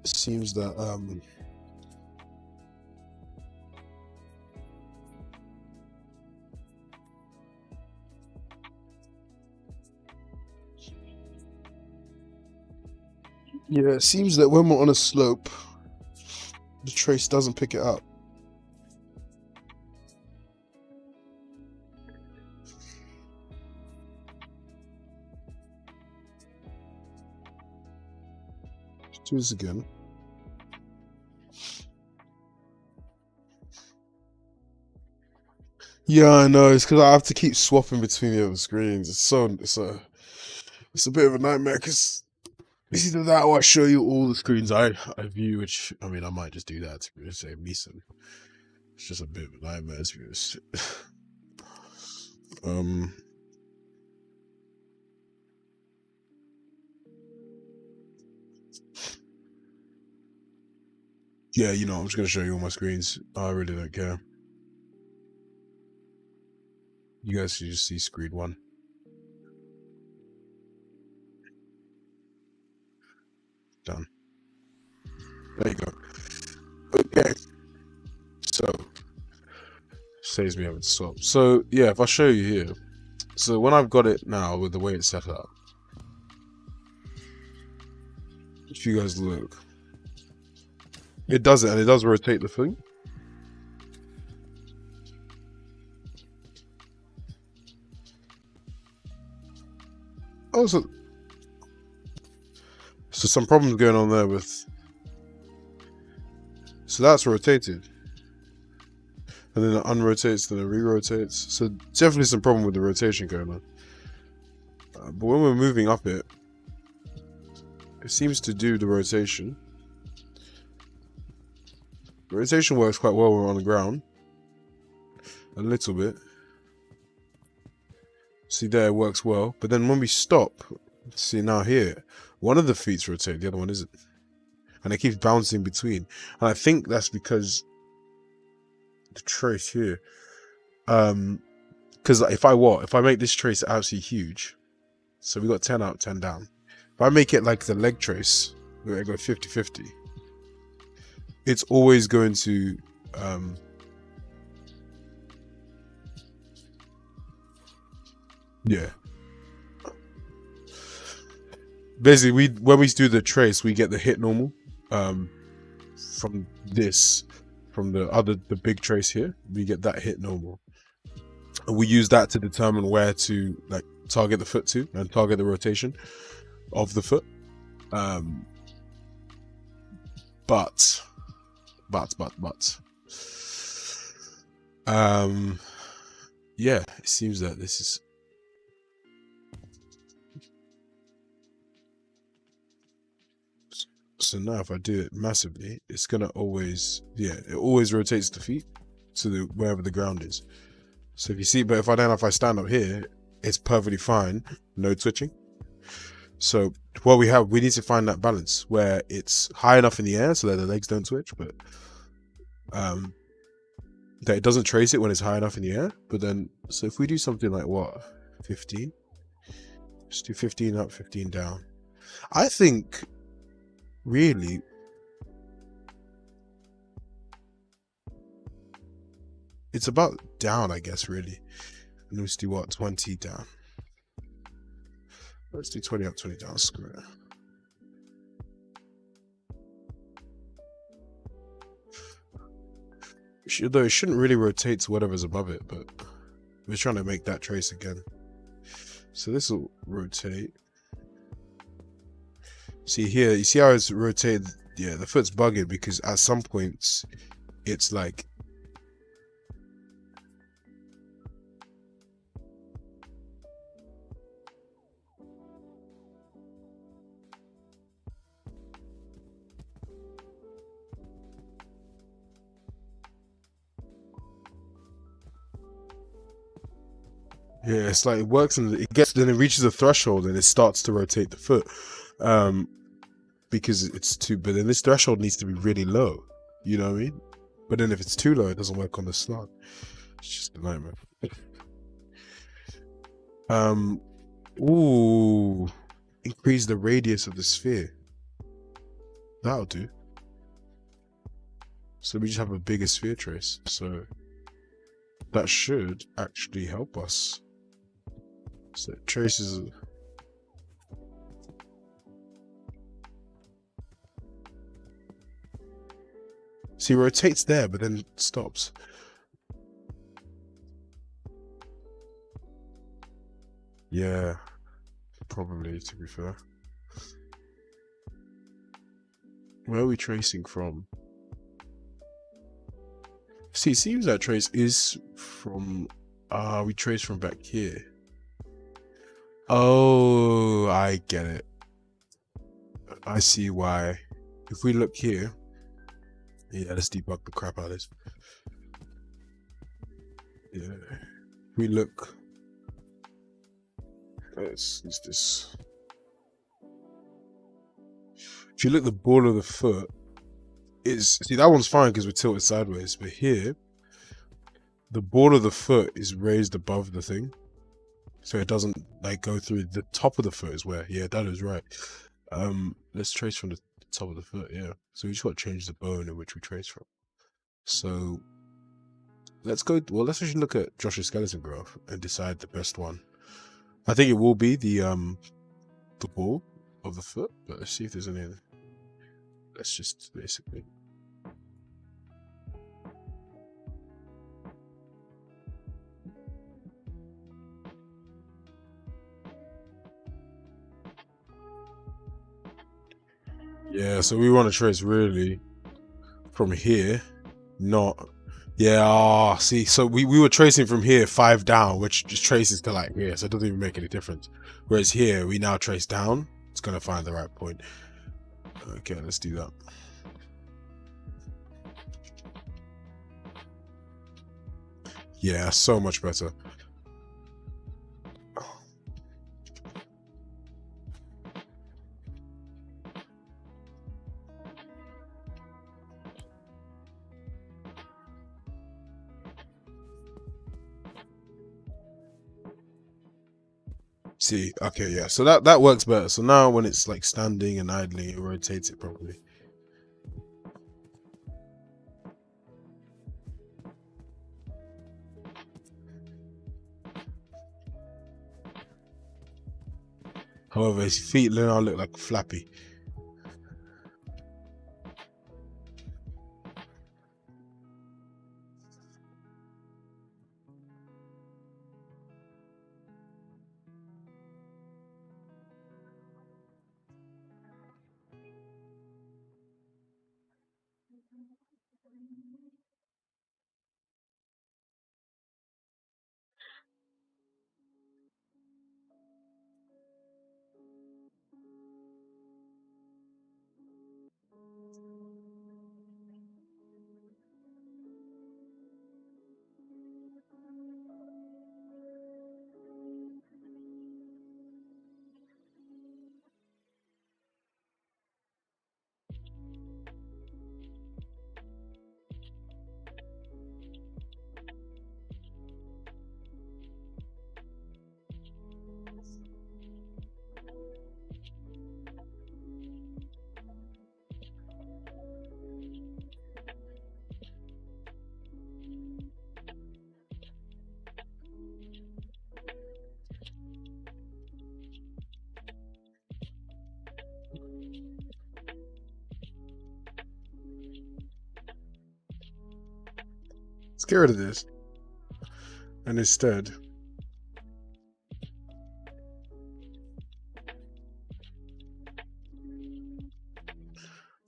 it seems that yeah, it seems that when we're on a slope, the trace doesn't pick it up. Let's do this again. Yeah, I know. It's because I have to keep swapping between the other screens. It's a bit of a nightmare because it's either that or I show you all the screens I view, which, I mean, I might just do that to save me some. It's just a bit of a nightmare to be honest. Yeah, you know, I'm just gonna show you all my screens. I really don't care. You guys should just see screen 1. Done. There you go. Okay. So saves me having to stop. So yeah, if I show you here, so when I've got it now with the way it's set up, if you guys look, it does it, and it does rotate the thing. Oh, so some problems going on there with. So that's rotated, and then it unrotates, then it re-rotates. So definitely some problem with the rotation going on. But when we're moving up it, it seems to do the rotation. The rotation works quite well when we're on the ground. A little bit. See there, it works well. But then when we stop, see now here, one of the feet's rotate, the other one isn't. And it keeps bouncing between. And I think that's because the trace here. Because if I make this trace absolutely huge, so we got 10 out, 10 down. If I make it like the leg trace, where I go 50-50, it's always going to yeah. Basically, when we do the trace, we get the hit normal from the big trace here. We get that hit normal, and we use that to determine where to like target the foot to and target the rotation of the foot. But yeah, it seems that this is. So now if I do it massively, it's gonna always, yeah, it always rotates the feet to wherever the ground is. So if you see, but if I stand up here, it's perfectly fine, no twitching. So what we need to find that balance where it's high enough in the air so that the legs don't twitch, but that it doesn't trace it when it's high enough in the air. But then, so if we do something like what, 15? Just do 15 up, 15 down. I think really it's about down, I guess, really. And let's do what, 20 down. Let's do 20 up, 20 down, screw it. Though it shouldn't really rotate to whatever's above it, but we're trying to make that trace again. So this will rotate. See here, you see how it's rotated? Yeah, the foot's bugging because at some points it's like yeah, it's like it works and then it reaches a threshold and it starts to rotate the foot. because it's too, but then this threshold needs to be really low, you know what I mean? But then if it's too low, it doesn't work on the slot. It's just a nightmare. Ooh, increase the radius of the sphere. That'll do. So we just have a bigger sphere trace. So that should actually help us. So it traces. See, rotates there, but then stops. Yeah, probably, to be fair. Where are we tracing from? See, it seems that trace is from, we trace from back here. Oh, I get it. I see why. If we look here, yeah, let's debug the crap out of this. Yeah, if we look, let's use this. If you look at the ball of the foot, see, that one's fine because we're tilted sideways, but here the ball of the foot is raised above the thing, so it doesn't like go through the top of the foot. Is where, yeah, that is right. Let's trace from the top of the foot. Yeah, so we just got to change the bone in which we trace from. So let's go, well, let's actually look at Josh's skeleton graph and decide the best one. I think it will be the ball of the foot, but let's see if there's any. Let's just basically. Yeah, so we want to trace really from here, not. Yeah, see, so we were tracing from here 5 down, which just traces to like here, so it doesn't even make any difference. Whereas here, we now trace down. It's gonna find the right point. Okay, let's do that. Yeah, so much better. See, okay, yeah, so that works better. So now when it's like standing and idling, it rotates it properly. However, his feet now look like flappy. Let's get rid of this. And instead,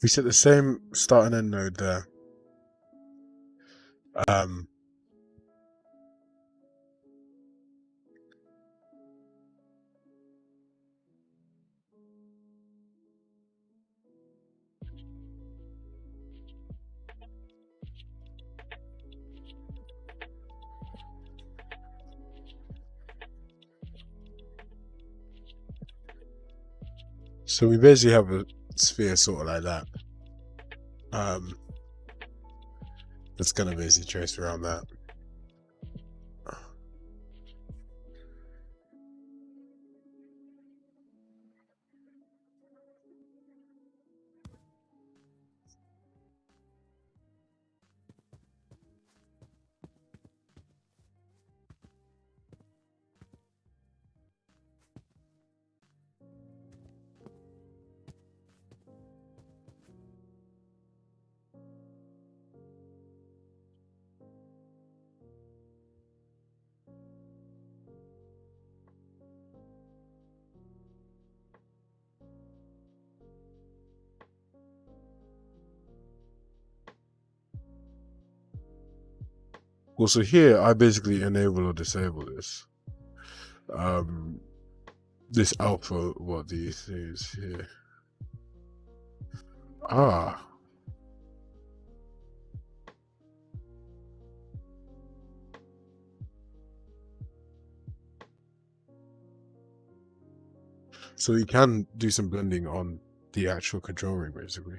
we set the same start and end node there. So we basically have a sphere sort of like that. That's gonna basically trace around that. Well, so here I basically enable or disable this. This alpha, what these things here. Ah. So you can do some blending on the actual control ring, basically.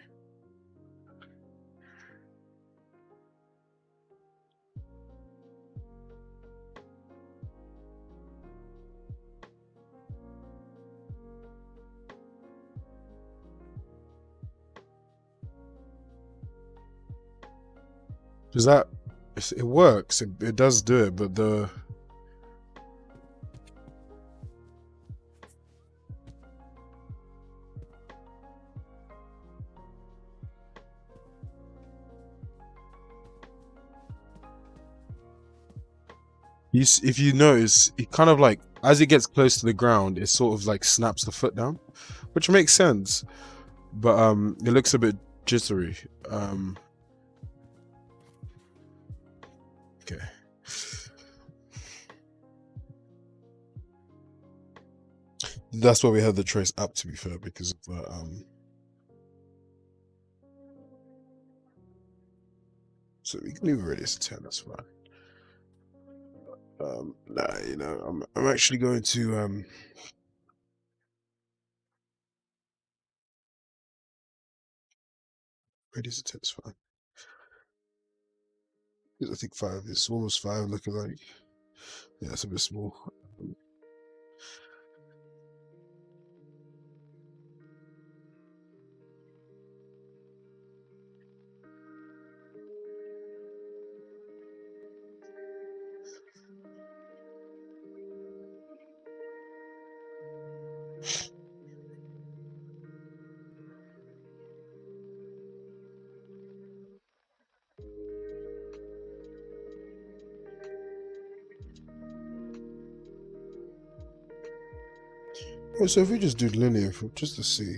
Does that? It works. It does do it, but the if you notice, it kind of like as it gets close to the ground, it sort of like snaps the foot down, which makes sense. But it looks a bit jittery. Okay. That's why we had the trace up, to be fair, because of so we can leave it radius 10, that's fine. Nah, you know, I'm actually going to radius 10 is fine. I think 5 is almost 5 looking like. Yeah, it's a bit small. Oh, so if we just do linear for just to see.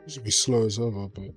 This would be slow as ever, but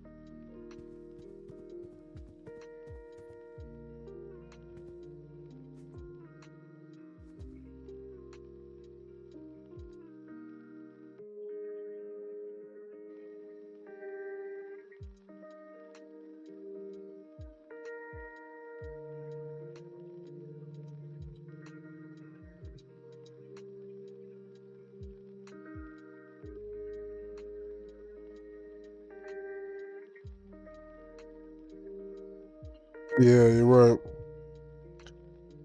yeah, you're right.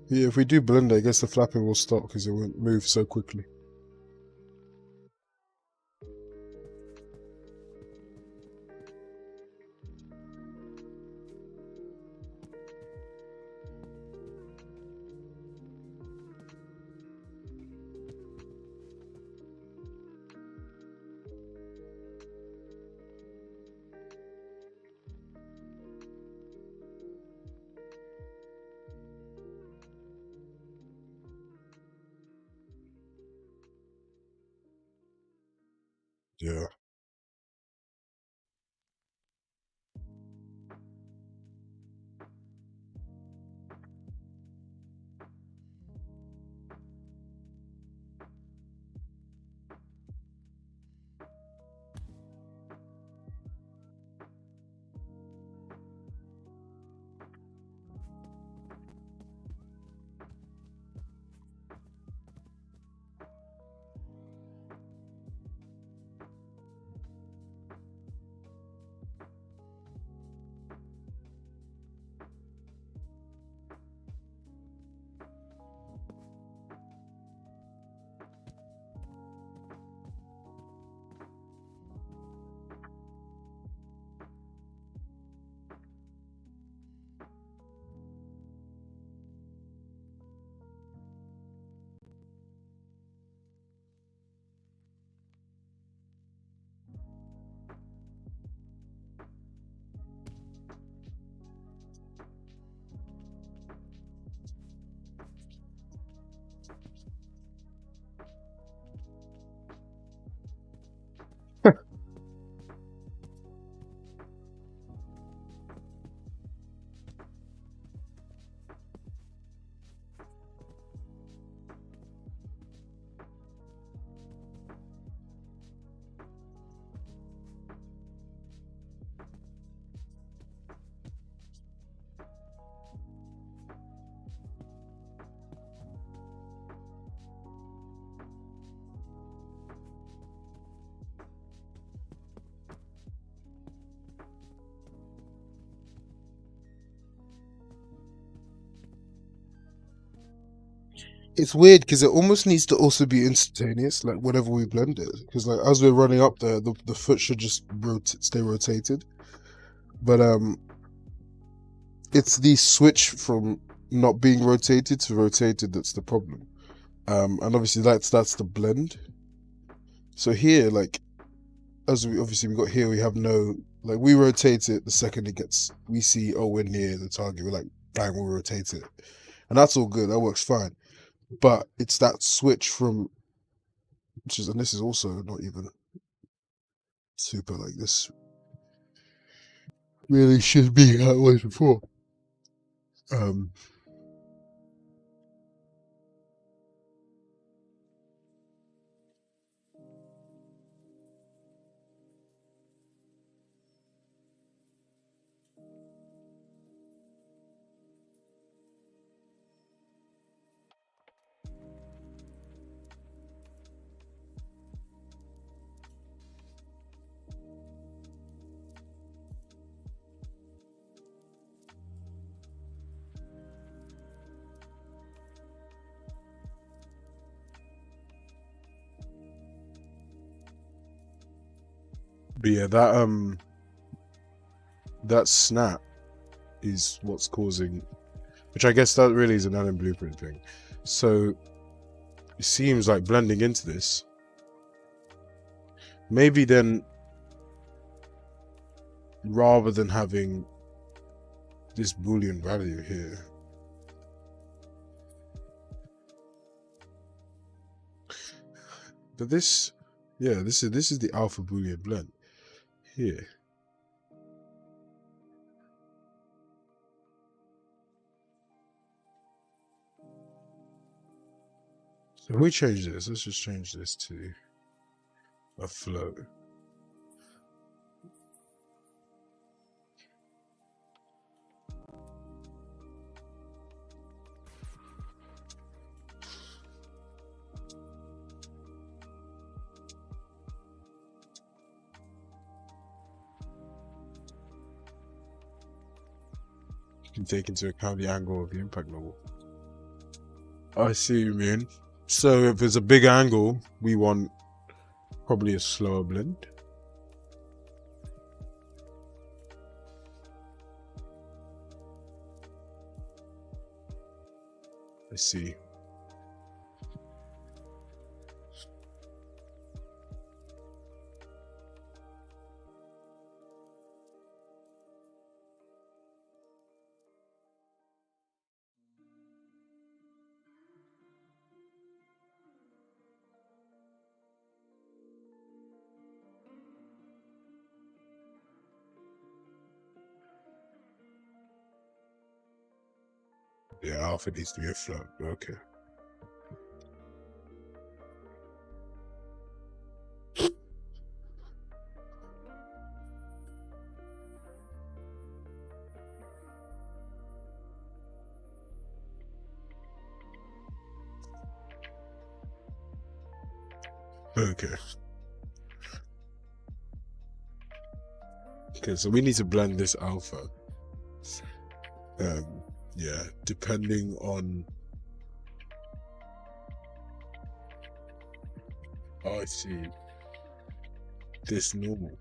Yeah, if we do blend, I guess the flapping will stop because it won't move so quickly. it's weird because it almost needs to also be instantaneous, like whenever we blend it. Because like as we're running up there, the foot should just stay rotated. But it's the switch from not being rotated to rotated that's the problem. And obviously that's the blend. So here, like, as we got here, we have no, like, we rotate it the second we see, oh, we're near the target, we're like, bang, we'll rotate it. And that's all good, that works fine. But it's that switch from, and this is also not even super, like, this really should be how it was before. But yeah, that snap is what's causing, which I guess that really is an Allen blueprint thing. So it seems like blending into this, maybe then, rather than having this Boolean value here, but this, yeah, this is the alpha Boolean blend here. So if we change this, let's just change this to a flow. You can take into account the angle of the impact level. I see what you mean. So if it's a big angle, we want probably a slower blend. I see. Yeah, alpha needs to be a flow. Okay. Okay. Okay, so we need to blend this alpha. Yeah, depending on. Oh, I see. This normal.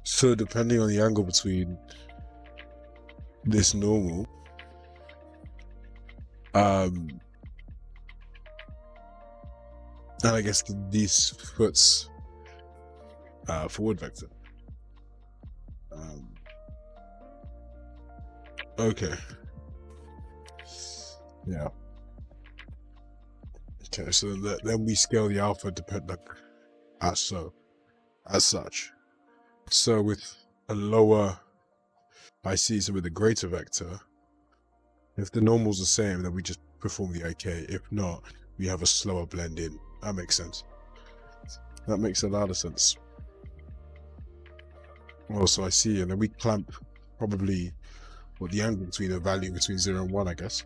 So depending on the angle between this normal, and I guess these foots forward vector. Okay. Yeah. Okay, so then we scale the alpha as such. So with a lower, I see, so with a greater vector, if the normal's the same, then we just perform the AK. If not, we have a slower blend in. That makes sense. That makes a lot of sense. Also, I see, and then we clamp probably what the angle between a value between 0 and 1, I guess.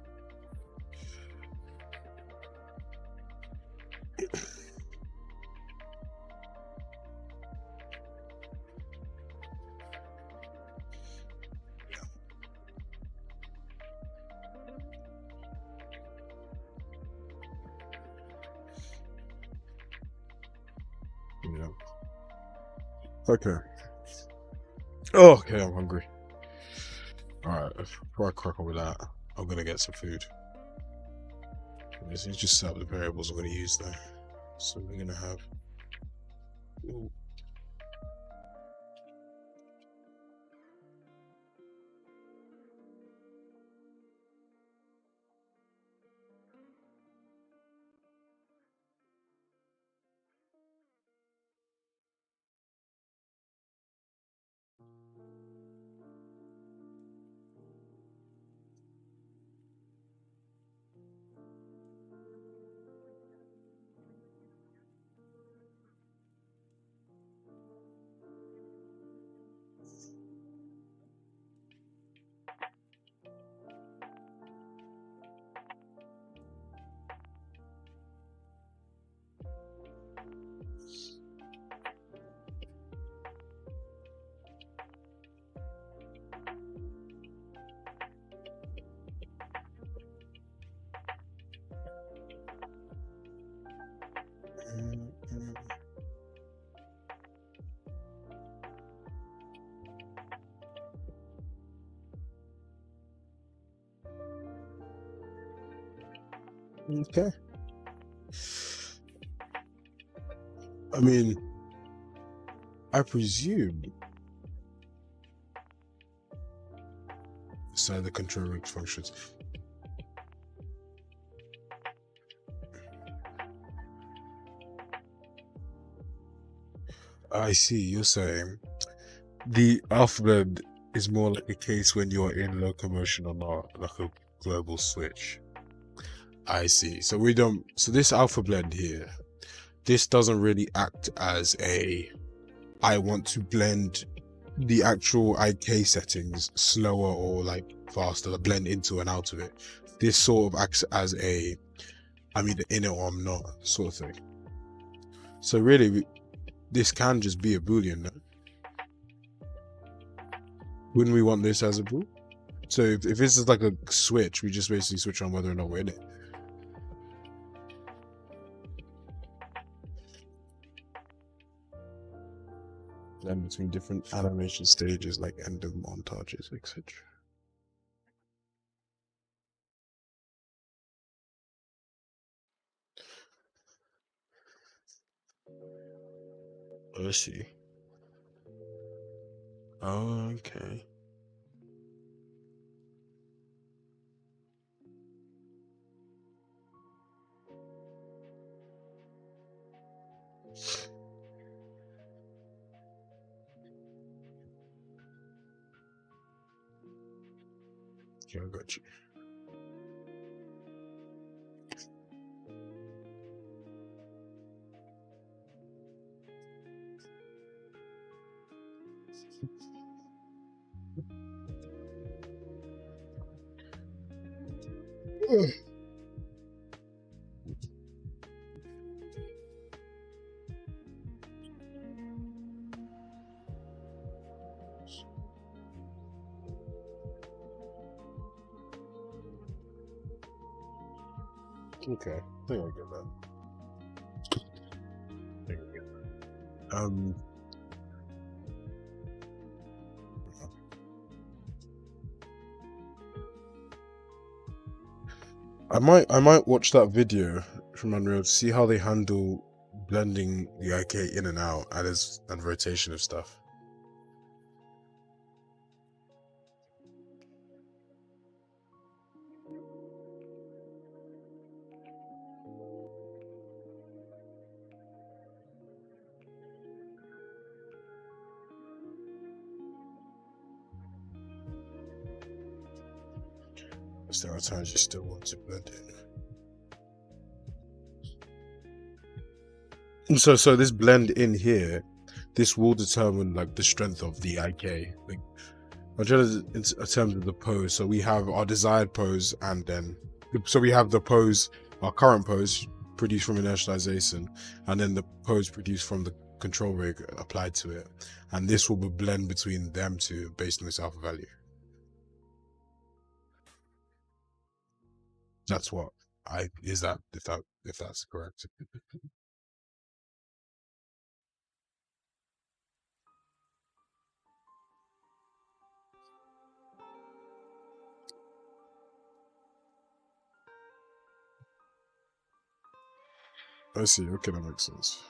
Okay. Oh, okay, I'm hungry. Alright, before I crack on with that, I'm gonna get some food. Let's just set up the variables I'm gonna use there. So we're gonna have. Ooh. Okay. I mean, I presume inside the control rig functions. I see. You're saying the alphabet is more like a case when you're in locomotion or not, like a global switch. I see. So we don't. So this alpha blend here, this doesn't really act as a. I want to blend the actual IK settings slower or like faster, blend into and out of it. This sort of acts as a, I'm either in it or I'm not, sort of thing. So really, this can just be a boolean. No? Wouldn't we want this as a bool? So if this is like a switch, we just basically switch on whether or not we're in it. Then between different animation stages like end of montages, etc. Let's see. Okay. Yeah, I got you. Okay, I think I get that. I think I get that. I might watch that video from Unreal to see how they handle blending the IK in and out and rotation of stuff. Because there are times you still want to blend in. So this blend in here, this will determine like the strength of the IK. Like in terms of the pose. So we have our desired pose, and then we have the pose, our current pose produced from inertialization, and then the pose produced from the control rig applied to it, and this will be blend between them two based on this alpha value. That's what if that's correct. I see. Okay, that makes sense.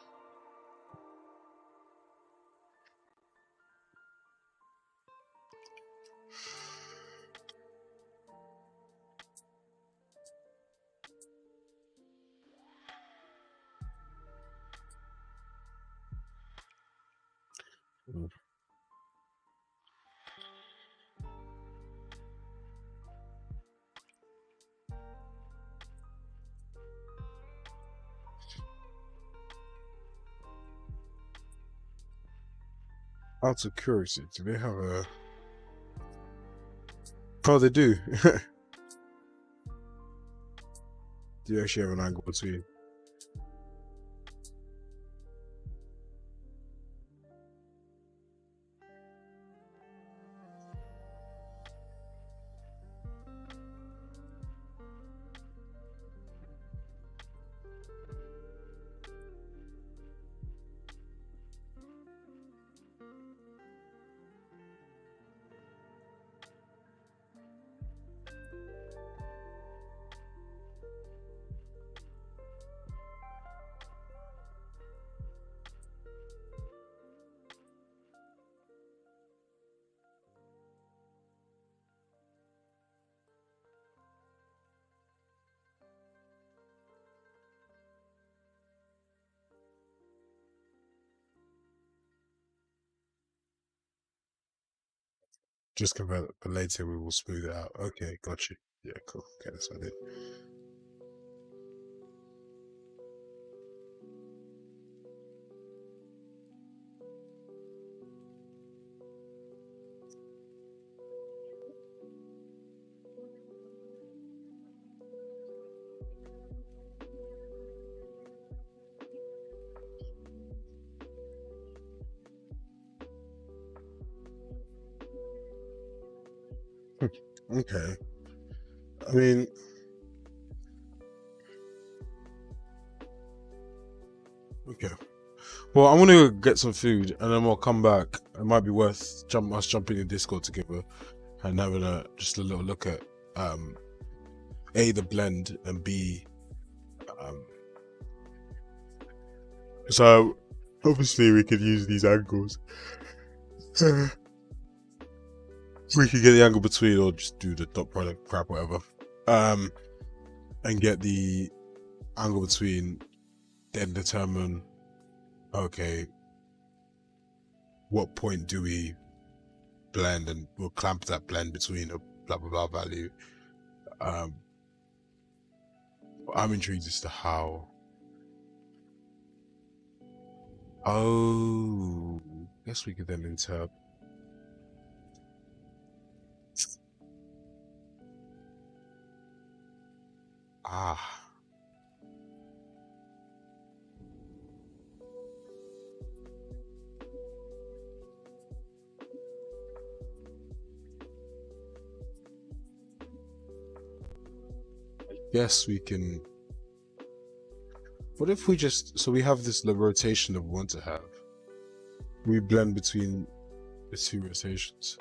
Mm. Out of curiosity, do they have a? Oh, they do. Do you actually have an angle between? Just convert it, but later we will smooth it out. Okay, got you. Yeah, cool. Okay, that's what I did. Okay. I mean, okay. Well, I'm gonna get some food and then we'll come back. It might be worth us jumping in Discord together and having just a little look at A, the blend, and B, um so obviously we could use these angles. We could get the angle between or just do the dot product crap, whatever. And get the angle between, then determine, okay, what point do we blend, and we'll clamp that blend between a blah blah blah value. I'm intrigued as to how. Oh, guess we could then interpret. Ah, yes, we can. What if we just, so we have this rotation that we want to have. We blend between the two rotations.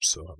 So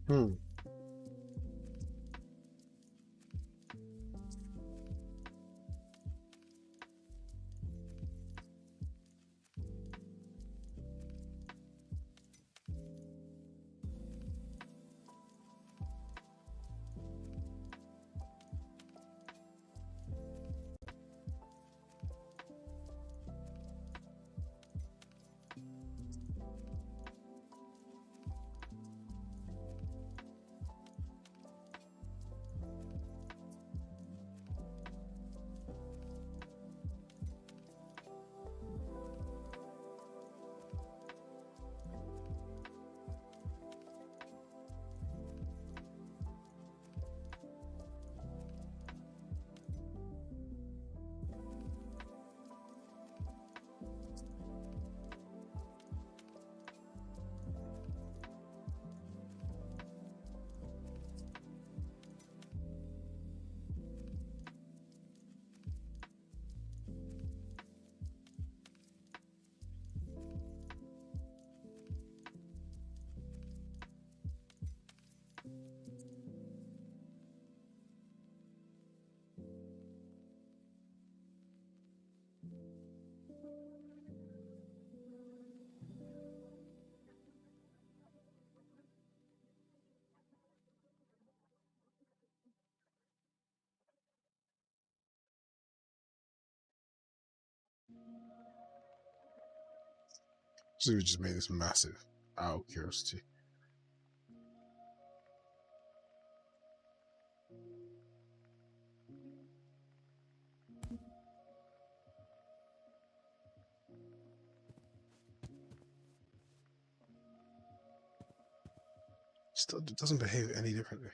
Hmm. So we just made this massive, out of curiosity. Still, it doesn't behave any differently.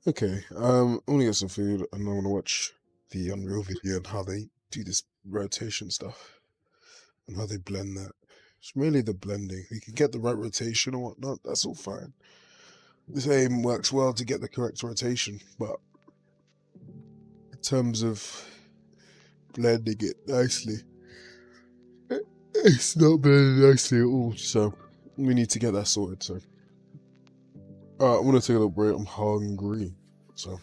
Okay, I'm gonna get some food and I wanna watch the Unreal video and how they do this rotation stuff and how they blend that. It's really the blending. You can get the right rotation or whatnot, that's all fine. This aim works well to get the correct rotation, but in terms of blending it nicely, it's not blending nicely at all, so we need to get that sorted. So I'm gonna take a little break. I'm hungry, so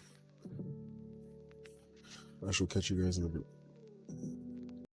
I shall catch you guys in a bit.